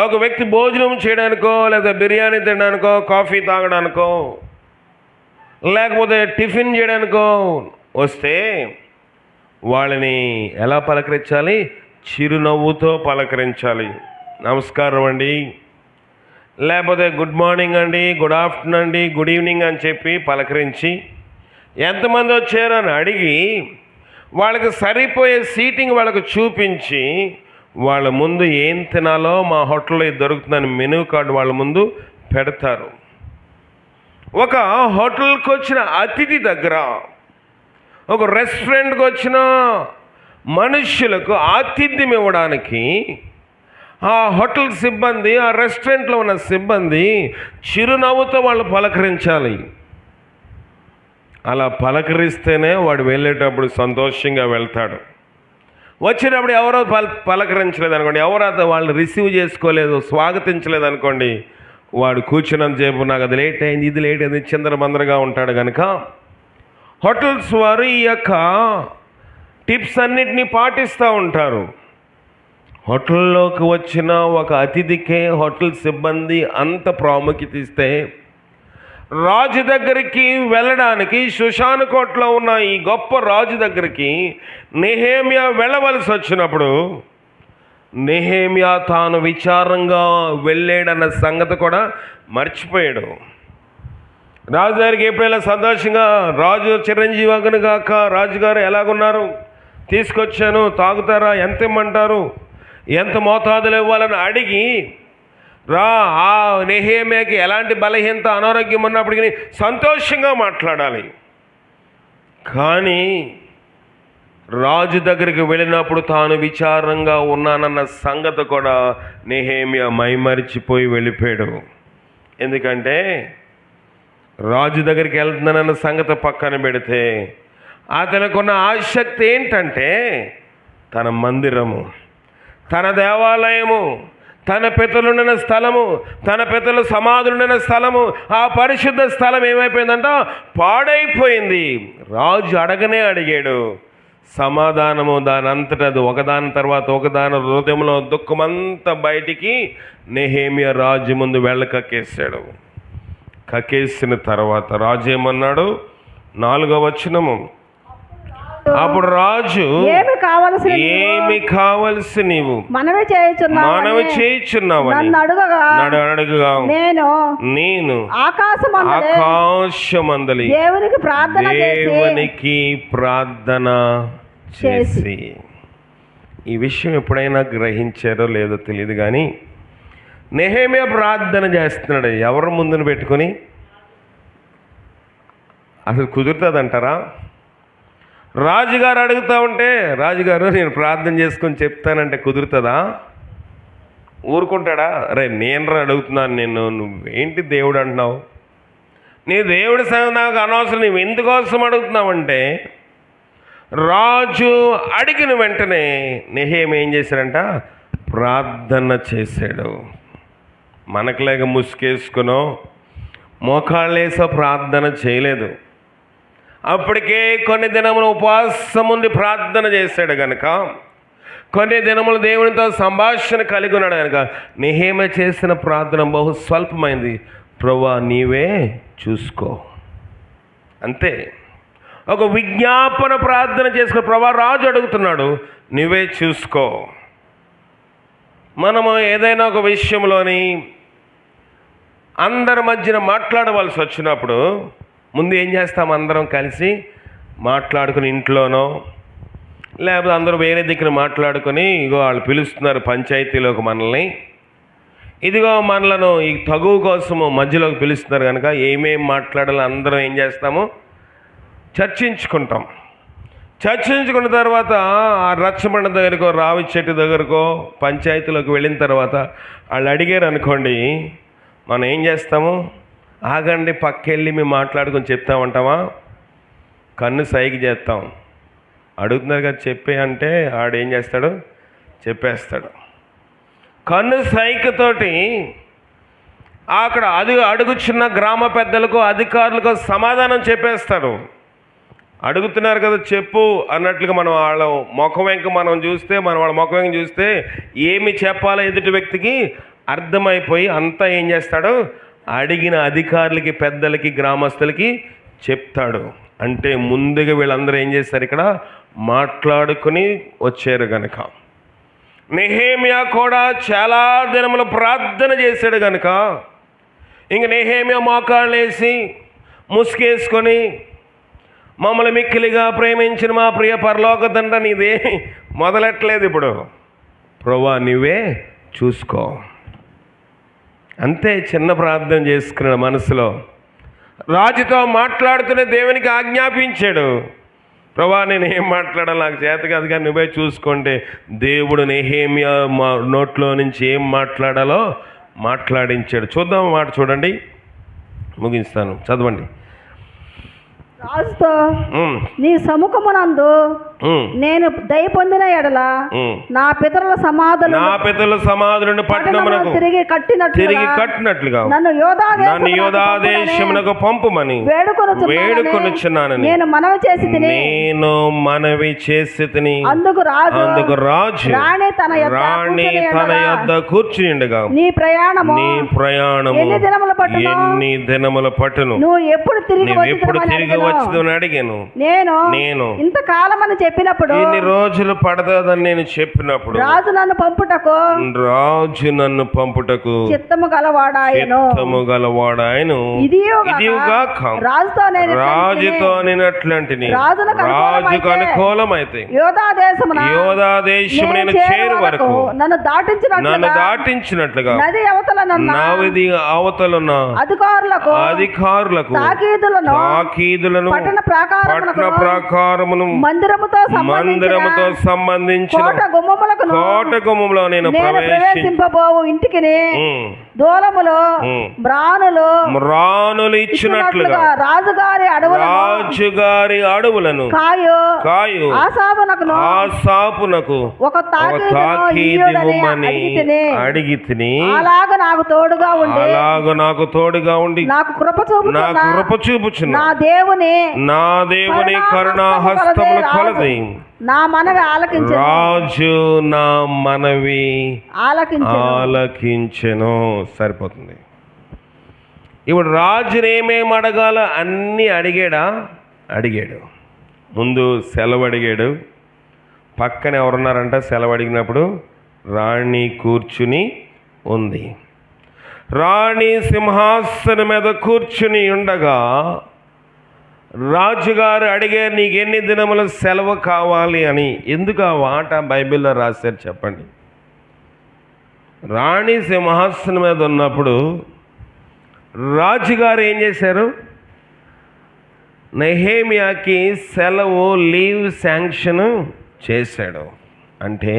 ఒక వ్యక్తి భోజనం చేయడానికో లేదా బిర్యానీ తినడానికో కాఫీ తాగడానికో లేకపోతే టిఫిన్ చేయడానికో వస్తే వాళ్ళని ఎలా పలకరించాలి, చిరునవ్వుతో పలకరించాలి. నమస్కారం అండి, లేకపోతే గుడ్ మార్నింగ్ అండి, గుడ్ ఆఫ్టర్నూన్ అండి, గుడ్ ఈవినింగ్ అని చెప్పి పలకరించి ఎంతమంది వచ్చారని అడిగి వాళ్ళకి సరిపోయే సీటింగ్ వాళ్ళకు చూపించి వాళ్ళ ముందు ఏం తినాలో మా హోటల్లో ఇది దొరుకుతుందని మెనూ కార్డు వాళ్ళ ముందు పెడతారు. ఒక హోటల్కి వచ్చిన అతిథి దగ్గర, ఒక రెస్టారెంట్కి వచ్చిన మనుష్యులకు ఆతిథ్యం ఇవ్వడానికి ఆ హోటల్ సిబ్బంది, ఆ రెస్టారెంట్లో ఉన్న సిబ్బంది చిరునవ్వుతో వాళ్ళు పలకరించాలి. అలా పలకరిస్తేనే వాడు వెళ్ళేటప్పుడు సంతోషంగా వెళ్తాడు. వచ్చేటప్పుడు ఎవరో పలకరించలేదు అనుకోండి, ఎవరో వాళ్ళు రిసీవ్ చేసుకోలేదు, స్వాగతించలేదు అనుకోండి, వాడు కూర్చున్నంతసేపు నాకు అది లేట్ అయింది, ఇది లేట్ అయింది, చిందరబందరగా ఉంటాడు. కనుక హోటల్స్ వారు ఈ యొక్క టిప్స్ అన్నిటినీ పాటిస్తూ ఉంటారు. హోటల్లోకి వచ్చిన ఒక అతిథికే హోటల్ సిబ్బంది అంత ప్రాముఖ్యత ఇస్తే, రాజు దగ్గరికి వెళ్ళడానికి షుషాను కోటలో ఉన్న ఈ గొప్ప రాజు దగ్గరికి నెహెమ్యా వెళ్ళవలసి వచ్చినప్పుడు నెహెమ్యా తాను విచారంగా వెళ్ళాడన్న సంగతి కూడా మర్చిపోయాడు. రాజు దగ్గరికి ఎప్పుడైనా సంతోషంగా, రాజు చిరంజీవి అగునుగాక, రాజుగారు ఎలాగున్నారు, తీసుకొచ్చాను, తాగుతారా, ఎంత ఇమ్మంటారు, ఎంత మోతాదులు ఇవ్వాలని అడిగి ఆ నెహెమ్యాకి ఎలాంటి బలహీనత అనారోగ్యం ఉన్నప్పటికీ సంతోషంగా మాట్లాడాలి. కానీ రాజు దగ్గరికి వెళ్ళినప్పుడు తాను విచారంగా ఉన్నానన్న సంగతి కూడా నెహెమ్యా మైమరిచిపోయి వెళ్ళిపోయాడు. ఎందుకంటే రాజు దగ్గరికి వెళ్తున్నానన్న సంగతి పక్కన పెడితే అతనుకున్న ఆసక్తి ఏంటంటే తన మందిరము, తన దేవాలయము, తన పితరులున్న స్థలము, తన పితరుల సమాధులున్న స్థలము, ఆ పరిశుద్ధ స్థలం ఏమైపోయిందంట, పాడైపోయింది. రాజు అడగనే అడిగాడు సమాధానము, దాని అంతటా అది ఒకదాని తర్వాత ఒకదాని హృదయంలో దుఃఖమంతా బయటికి నెహెమ్యా రాజు ముందు కక్కేశాడు. కక్కేసిన తర్వాత రాజు ఏమన్నాడు, 4వ వచనము, అప్పుడు రాజు ఏమి కావలసి నీవు మనవి చేయుచున్నావు అడగగా నేను ఆకాశమందలి దేవునికి ప్రార్థన చేసి. ఈ విషయం ఎప్పుడైనా గ్రహించారో లేదో తెలియదు కానీ నెహెమ్యా ప్రార్థన చేస్తున్నాడు. ఎవరు ముందును పెట్టుకొని? అసలు కుదురుతుందంటారా? రాజుగారు అడుగుతూ ఉంటే, రాజుగారు నేను ప్రార్థన చేసుకొని చెప్తానంటే కుదురుతుందా? ఊరుకుంటాడా? అరే నేను అడుగుతున్నాను, నువ్వేంటి దేవుడు అంటున్నావు? నీ దేవుడి సంగతి నాకు అనవసరం, నువ్వు ఎందుకోసం అడుగుతున్నావంటే, రాజు అడిగిన వెంటనే నెహెమ్యా ఏం చేశాడంట, ప్రార్థన చేశాడు. మనకులేక ముసుకేసుకునో మోకాళ్ళేసో ప్రార్థన చేయలేదు. అప్పటికే కొన్ని దినములు ఉపవాసం ఉండి ప్రార్థన చేశాడు కనుక, కొన్ని దినములు దేవునితో సంభాషణ కలిగి ఉన్నాడు కనుక నెహెమ్యా చేసిన ప్రార్థన బహు స్వల్పమైంది. ప్రభువా నీవే చూసుకో, అంతే. ఒక విజ్ఞాపన ప్రార్థన చేసుకుని, ప్రభువా రాజు అడుగుతున్నాడు, నువ్వే చూసుకో. మనము ఏదైనా ఒక విషయంలోని అందరి మధ్యన మాట్లాడవలసి వచ్చినప్పుడు ముందు ఏం చేస్తాం, అందరం కలిసి మాట్లాడుకుని ఇంట్లోనో లేకపోతే అందరూ వేరే దగ్గర మాట్లాడుకొని, ఇగో వాళ్ళు పిలుస్తున్నారు పంచాయతీలోకి మనల్ని, ఇదిగో మనలను ఈ తగువ కోసము మధ్యలోకి పిలుస్తున్నారు కనుక ఏమేం మాట్లాడాలో అందరం ఏం చేస్తాము, చర్చించుకుంటాం. చర్చించుకున్న తర్వాత ఆ రచ్చబండ దగ్గరకో రావి చెట్టు దగ్గరకో పంచాయతీలోకి వెళ్ళిన తర్వాత వాళ్ళు అడిగారు అనుకోండి, మనం ఏం చేస్తాము, ఆగండి పక్కెళ్ళి మేము మాట్లాడుకొని చెప్తామంటామా? కన్ను సైకి చేస్తాం. అడుగుతున్నారు కదా చెప్పే అంటే ఆడేం చేస్తాడు, చెప్పేస్తాడు. కన్ను సైకితోటి అక్కడ అడుగుచున్న గ్రామ పెద్దలకు అధికారులకు సమాధానం చెప్పేస్తాడు. అడుగుతున్నారు కదా చెప్పు అన్నట్లుగా మనం వాళ్ళ ముఖం వెంక మనం చూస్తే, వాళ్ళ ముఖం వెంక చూస్తే ఏమి చెప్పాలో ఎదుటి వ్యక్తికి అర్థమైపోయి అంతా ఏం చేస్తాడు, అడిగిన అధికారులకి, పెద్దలకి, గ్రామస్తులకి చెప్తాడు. అంటే ముందుగా వీళ్ళందరూ ఏం చేస్తారు, ఇక్కడ మాట్లాడుకుని వచ్చారు కనుక. నెహెమ్యా కూడా చాలా దినములు ప్రార్థన చేశాడు కనుక ఇంక నెహెమ్యా మోకాళ్ళు వేసి ముసుకేసుకొని, మమ్మల్ని మిక్కిలిగా ప్రేమించిన మా ప్రియ పరలోక తండ్రి నీదే మొదలెట్టలేదు. ఇప్పుడు ప్రభువా నువ్వే చూసుకో, అంతే. చిన్న ప్రార్థన చేసుకున్నాడు మనసులో. రాజుతో మాట్లాడుతూనే దేవునికి ఆజ్ఞాపించాడు, ప్రభువా నేను ఏం మాట్లాడాలి, నాకు చేత కాదు కానీ నువ్వే చూసుకుంటే దేవుడు నెహెమ్యా నోట్లో నుంచి ఏం మాట్లాడాలో మాట్లాడించాడు. చూద్దాం మాట చూడండి, ముగిస్తాను, చదవండి. రాజుతో నీ సముఖమునందు నేను దయ పొందిన ఎడల నా పితరుల సమాధులను పట్టణమునకు తిరిగి కట్టినట్లుగా నన్ను యోధాదేశమునకు పంపుమని వేడుకొనుచున్నానని నేను మనవి చేసి తిని అందుకు రాజు రాణి తన యొద్ద కూర్చునిండగా నీ ప్రయాణము ఎన్ని దినముల పట్టును నువ్వు ఎప్పుడు తిరిగి వచ్చిందని అడిగాను. నేను ఇంతకాలం అని చెప్పినప్పుడు, ఇన్ని రోజులు పడదని నేను చెప్పినప్పుడు, రాజు నన్ను పంపుటకు చిత్తము గలవాడాయను. రాజుతో నేనట్లంటిని రాజుకు అనుకూలమైతే యోధాదేశము నేను చేరు వరకు నన్ను దాటించినట్లుగా నది అవతలున్న అధికారులకు తాకీదులను పట్టణ ప్రాకారమును మందిరముతో మందిరముతో సంబంధించిన కోట గుమ్మములకును కోట గుమ్మంలో నేను నేను ప్రవేశింపబోవు ఇంటికిని దూలములో మ్రానులు ఇచ్చినట్లుగా రాజుగారి అడవులను కాయు ఆసాపునకు ఒక తాకీదివ్వమని అడిగితిని. అలాగ నాకు తోడుగా ఉండి నాకు కృప చూపుచున్న నా దేవుని కరుణాహస్తముల కొలది నా మనవి ఆలకించెను. రాజు నా మనవి ఆలకించెను. సరిపోతుంది. ఇప్పుడు రాజుని ఏమేమి అడగాల అన్నీ అడిగాడు. ముందు సెలవు అడిగాడు. పక్కన ఎవరున్నారంట? సెలవు అడిగినప్పుడు రాణి కూర్చుని ఉంది. రాణి సింహాసనం మీద కూర్చుని ఉండగా రాజుగారు అడిగారు, నీకు ఎన్ని దినముల సెలవు కావాలి అని. ఎందుకు ఆ మాట బైబిల్లో రాశారు చెప్పండి? రాణి సింహాసనం మీద ఉన్నప్పుడు రాజుగారు ఏం చేశారు? నెహేమియాకి సెలవు లీవ్ శాంక్షన్ చేశాడు. అంటే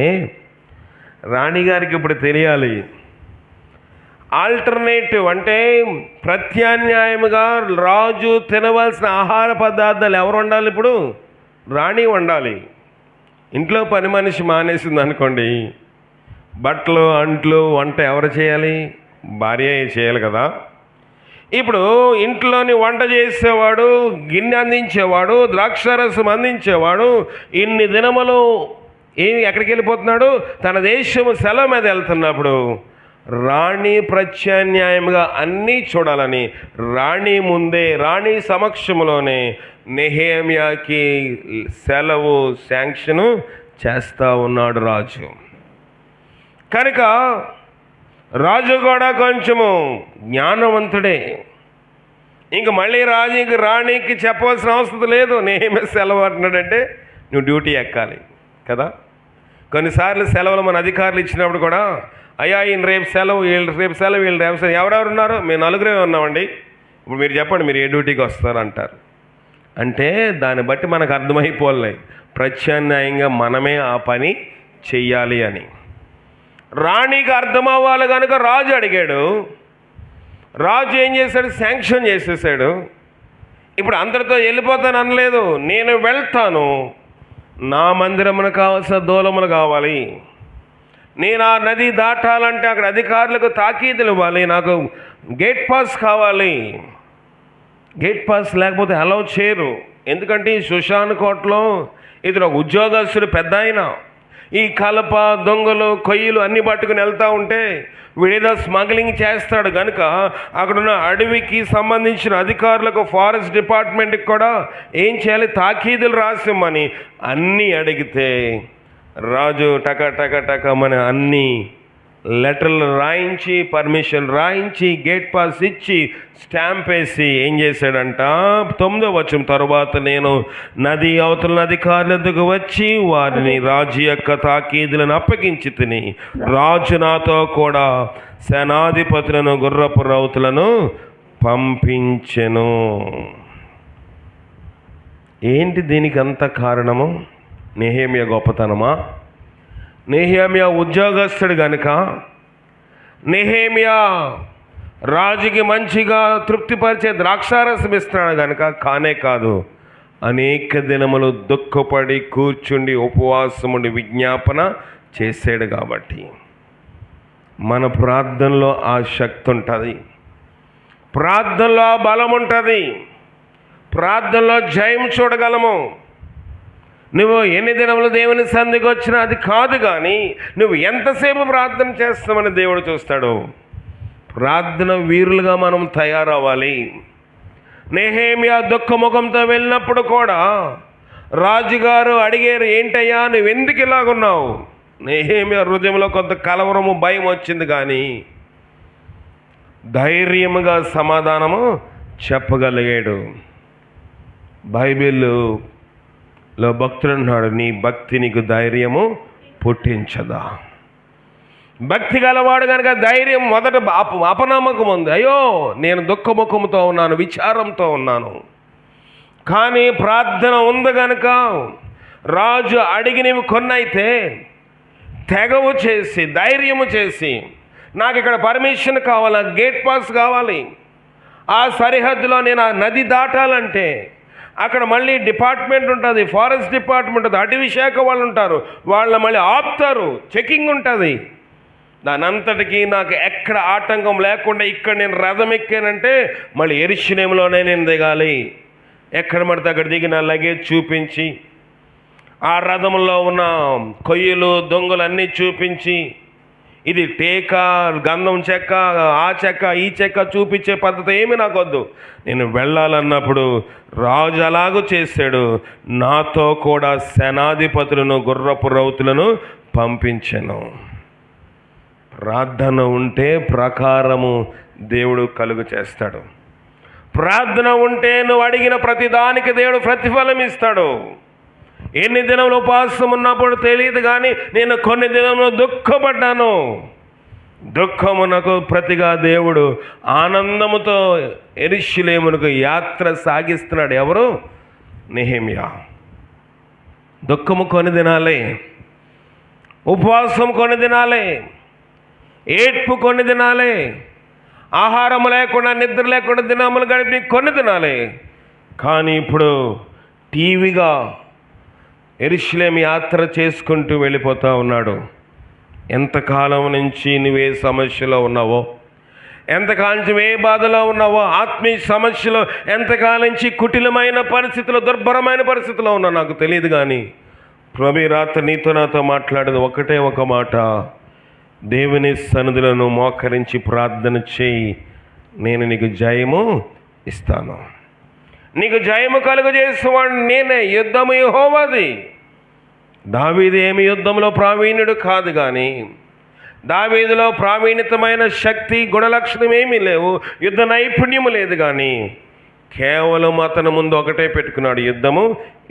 రాణిగారికి ఇప్పుడు తెలియాలి, ఆల్టర్నేటివ్ అంటే ప్రత్యామ్నాయముగా రాజు తినవలసిన ఆహార పదార్థాలు ఎవరు వండాలి? ఇప్పుడు రాణి వండాలి. ఇంట్లో పని మనిషి మానేసింది అనుకోండి, బట్టలు అంట్లు వంట ఎవరు చేయాలి? భార్య చేయాలి కదా. ఇప్పుడు ఇంట్లోని వంట చేసేవాడు, గిన్నె అందించేవాడు, ద్రాక్షారసం అందించేవాడు ఇన్ని దినములు ఎక్కడికి వెళ్ళిపోతున్నాడు? తన దేశము సెలవు మీద వెళ్తున్నప్పుడు రాణి ప్రత్యామ్నాయంగా అన్నీ చూడాలని రాణి సమక్షంలోనే నెహేమియాకి సెలవు శాంక్షన్ చేస్తూ ఉన్నాడు రాజు. కనుక రాజు కూడా కొంచెము జ్ఞానవంతుడే. ఇంక మళ్ళీ రాణికి చెప్పవలసిన అవసరం లేదు. నెహేమియా సెలవు అంటున్నాడంటే నువ్వు డ్యూటీ ఎక్కాలి కదా. కొన్నిసార్లు సెలవులు మన అధికారులు ఇచ్చినప్పుడు కూడా, అయ్యా ఈయన రేపు సెలవు, వీళ్ళు రేపు సెలవు, వీళ్ళు రేపు సెలవు, ఎవరెవరు ఉన్నారు? మేము నలుగురే ఉన్నామండి, ఇప్పుడు మీరు చెప్పండి మీరు ఏ డ్యూటీకి వస్తారు అంటారు. అంటే దాన్ని బట్టి మనకు అర్థమైపోలే ప్రత్యామ్నాయంగా మనమే ఆ పని చెయ్యాలి అని. రాణికి అర్థం అవ్వాలి కనుక రాజు అడిగాడు. రాజు ఏం చేశాడు? శాంక్షన్ చేసేసాడు. ఇప్పుడు అందరితో వెళ్ళిపోతాను అనలేదు, నేను వెళ్తాను, నా మందిరమును కావాల్సిన దూలములు కావాలి, నేను ఆ నది దాటాలంటే అక్కడ అధికారులకు తాకీదులు ఇవ్వాలి, నాకు గేట్ పాస్ కావాలి. గేట్ పాస్ లేకపోతే అలౌ చేయరు. ఎందుకంటే ఈ సుషాన్ కోటలో ఇతను ఒక ఉద్యోగస్తుడు, పెద్ద ఆయన. ఈ కలప, దొంగలు, కొయ్యలు అన్నీ పట్టుకుని వెళ్తూ ఉంటే వీడేదో స్మగ్లింగ్ చేస్తాడు కనుక అక్కడున్న అడవికి సంబంధించిన అధికారులకు, ఫారెస్ట్ డిపార్ట్మెంట్కి కూడా ఏం చేయాలి? తాకీదులు రాసిమ్మని అన్నీ అడిగితే రాజు టక అన్ని లెటర్లు రాయించి, పర్మిషన్ రాయించి, గేట్ పాస్ ఇచ్చి, స్టాంప్ వేసి ఏం చేశాడంట? 9వ వచనం, తరువాత నేను నది అవతల అధికారుల దగ్గరకు వచ్చి వారిని రాజు యొక్క తాకీదులను అప్పగించి తిని, రాజు నాతో కూడా సేనాధిపతులను, గుర్రపు రౌతులను పంపించెను. ఏంటి దీనికి అంత కారణము? నెహేమియా గొప్పతనమా? నెహేమియా ఉద్యోగస్తుడు గనుక, నెహేమియా రాజుకి మంచిగా తృప్తిపరిచే ద్రాక్షారసం ఇస్తున్నాడు కనుక? కానే కాదు, అనేక దినములు దుఃఖపడి కూర్చుండి ఉపవాసముండి విజ్ఞాపన చేసాడు కాబట్టి. మన ప్రార్థనలో ఆ శక్తి ఉంటుంది, ప్రార్థనలో ఆ బలం ఉంటుంది, ప్రార్థనలో జయం చూడగలము. నువ్వు ఎన్ని దినములు దేవుని సన్నిధికి వచ్చినా అది కాదు, కానీ నువ్వు ఎంతసేపు ప్రార్థన చేస్తామని దేవుడు చూస్తాడు. ప్రార్థన వీరులుగా మనం తయారవ్వాలి. నెహేమియా దుఃఖముఖంతో వెళ్ళినప్పుడు కూడా రాజుగారు అడిగారు, ఏంటయ్యా నువ్వు ఎందుకు ఇలాగున్నావు? నెహేమియా హృదయంలో కొంత కలవరము, భయం వచ్చింది, కానీ ధైర్యముగా సమాధానము చెప్పగలిగాడు. బైబిల్లో భక్తుడు అన్నాడు, నీ భక్తి నీకు ధైర్యము పుట్టించదా? భక్తి గలవాడు కనుక ధైర్యం మొదట అపనమ్మకం ఉంది. అయ్యో నేను దుఃఖముఖముతో ఉన్నాను, విచారంతో ఉన్నాను, కానీ ప్రార్థన ఉంది కనుక రాజు అడిగి నీవు కొన్నైతే తెగవు చేసి ధైర్యము చేసి నాకు ఇక్కడ పర్మిషన్ కావాలా, గేట్ పాస్ కావాలి, ఆ సరిహద్దులో నేను ఆ నది దాటాలంటే అక్కడ మళ్ళీ డిపార్ట్మెంట్ ఉంటుంది, ఫారెస్ట్ డిపార్ట్మెంట్ ఉంటుంది, అటవీ శాఖ వాళ్ళు ఉంటారు, వాళ్ళని మళ్ళీ ఆపుతారు, చెకింగ్ ఉంటుంది. దాని అంతటికీ నాకు ఎక్కడ ఆటంకం లేకుండా ఇక్కడ నేను రథం ఎక్కానంటే మళ్ళీ యెరూషలేములోనే నేను దిగాలి. ఎక్కడ పడితే అక్కడ దిగి నా లగేజ్ చూపించి ఆ రథంలో ఉన్న కొయ్యలు దొంగలు అన్నీ చూపించి ఇది టేక, గంధం చెక్క, ఆ చెక్క, ఈ చెక్క చూపించే పద్ధతి ఏమీ నాకు వద్దు. నేను వెళ్ళాలన్నప్పుడు రాజు అలాగూ చేశాడు. నాతో కూడా సేనాధిపతులను గుర్రపు రౌతులను పంపించాను. ప్రార్థన ఉంటే ప్రకారము దేవుడు కలుగు చేస్తాడు. ప్రార్థన ఉంటే నువ్వు అడిగిన ప్రతి దానికి దేవుడు ప్రతిఫలం ఇస్తాడు. ఎన్ని దినములు ఉపవాసం ఉన్నప్పుడు తెలియదు, కానీ నేను కొన్ని దినములు దుఃఖపడ్డాను. దుఃఖమునకు ప్రతిగా దేవుడు ఆనందముతో యెరూషలేమునకు యాత్ర సాగిస్తున్నాడు. ఎవరు? నెహెమ్యా. దుఃఖము కొన్ని దినాలే, ఉపవాసం కొన్ని దినాలే, ఏడ్పు కొన్ని దినాలే, ఆహారం లేకుండా నిద్ర లేకుండా దినములు గడిపి కొన్ని దినాలే. కానీ ఇప్పుడు టీవీగా యెరూషలేము యాత్ర చేసుకుంటూ వెళ్ళిపోతూ ఉన్నాడు. ఎంతకాలం నుంచి నువ్వే సమస్యలో ఉన్నావో, ఎంతకాలం నుంచి ఏ బాధలో ఉన్నావో, ఆత్మీయ సమస్యలో ఎంతకాలం నుంచి కుటిలమైన పరిస్థితుల్లో, దుర్భరమైన పరిస్థితిలో ఉన్నా నాకు తెలియదు. కానీ ప్రభు రాత్రి నీతో నాతో మాట్లాడేది ఒకటే ఒక మాట, దేవుని సన్నిధిలో మోకరించి ప్రార్థన చేయి, నేను నీకు జయము ఇస్తాను. నీకు జయము కలుగజేసేవాడు నేనే. యుద్ధము యెహోవాది. దావీదు ఏమి యుద్ధంలో ప్రావీణ్యుడు కాదు, కానీ దావీదులో ప్రావీణ్యతమైన శక్తి గుణలక్షణం ఏమీ లేవు, యుద్ధ నైపుణ్యము లేదు. కానీ కేవలం అతను ముందు ఒకటే పెట్టుకున్నాడు, యుద్ధము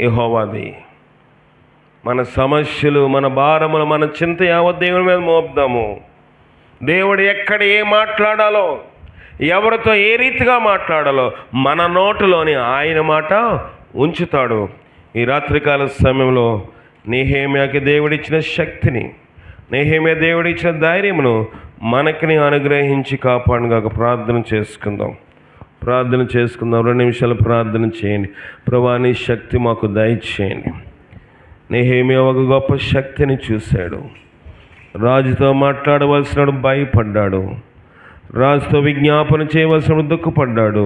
యెహోవాది. మన సమస్యలు, మన భారములు, మన చింత యావత్ దేవుని మీద మోపుదాము. దేవుడు ఎక్కడ ఏ మాట్లాడాలో, ఎవరితో ఏ రీతిగా మాట్లాడాలో మన నోటులోని ఆయన మాట ఉంచుతాడు. ఈ రాత్రికాల సమయంలో నెహెమ్యాకి దేవుడిచ్చిన శక్తిని, నెహెమ్యా దేవుడిచ్చిన ధైర్యమును మనకిని అనుగ్రహించి కాపాడుగాక. ప్రార్థన చేసుకుందాం. 2 నిమిషాలు ప్రార్థన చేయండి. ప్రభువా, నీ శక్తి మాకు దయచేయండి. నెహెమ్యా ఒక గొప్ప శక్తిని చూశాడు. రాజుతో మాట్లాడవలసినప్పుడు భయపడ్డాడు, రాజుతో విజ్ఞాపన చేయవలసినప్పుడు దుఃఖపడ్డాడు,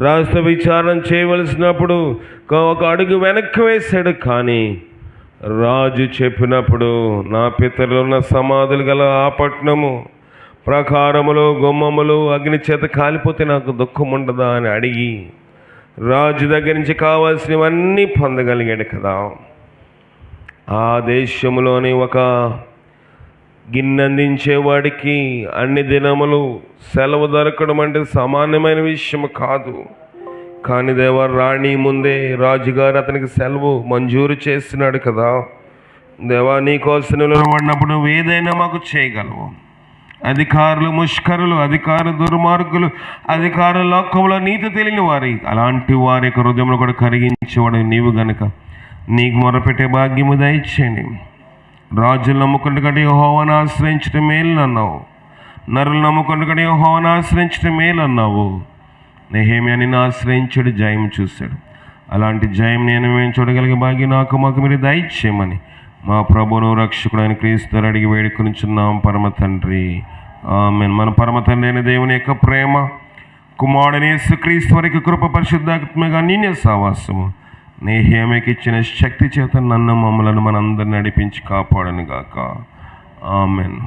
రాజుతో విచారణ చేయవలసినప్పుడు ఒక అడుగు వెనక్కి వేశాడు. కానీ రాజు చెప్పినప్పుడు, నా పితరులున్న సమాధులు గల ఆ పట్టణము ప్రాకారములు, గుమ్మములు అగ్ని చేత కాలిపోతే నాకు దుఃఖం ఉండదా అని అడిగి రాజు దగ్గర నుంచి కావాల్సినవన్నీ పొందగలిగాడు కదా. ఆ దేశంలోని ఒక గిన్నెందించేవాడికి అన్ని దినములు సెలవు దొరకడం అంటే సామాన్యమైన విషయం కాదు. కానీ దేవా, రాణి ముందే రాజుగారు అతనికి సెలవు మంజూరు చేస్తున్నాడు కదా. దేవా, నీకోసం నిలబడినప్పుడు నువ్వు ఏదైనా మాకు చేయగలవు. అధికారులు ముష్కరులు, అధికారులు దుర్మార్గులు, అధికారుల లోకంలో నీతి తెలియని వారి అలాంటి వారి యొక్క హృదయంలో కూడా కరిగించేవాడు నీవు గనుక నీకు మొరపెట్టే భాగ్యము దయచేయండి. రాజులు నమ్ముకుంటు కంటే యెహోవాను ఆశ్రయించడం మేలు అన్నావు, నరులు నమ్ముకుంటు కంటే యెహోవాను ఆశ్రయించడం మేలు అన్నావు. నెహెమ్యా నిన్ను ఆశ్రయించాడు, జయం చూశాడు. అలాంటి జయం మేము చూడగలిగే భాగ్యం మాకు మీరు దయచేయమని మా ప్రభువును రక్షకుడు అయిన క్రీస్తు అడిగి వేడుకొనిచున్నాం పరమ తండ్రి. ఆమేన్. మన పరమ తండ్రి అయిన దేవుని యొక్క ప్రేమ, కుమారుడైన యేసుక్రీస్తు వారికి కృప, పరిశుద్ధాత్మగా అన్యోన్య సహవాసము నెహెమ్యాకి ఇచ్చిన శక్తి చేత నన్ను మమ్మలను మనందరిని నడిపించి కాపాడను గాక. ఆమేన్.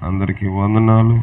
అందరికీ వందనాలు.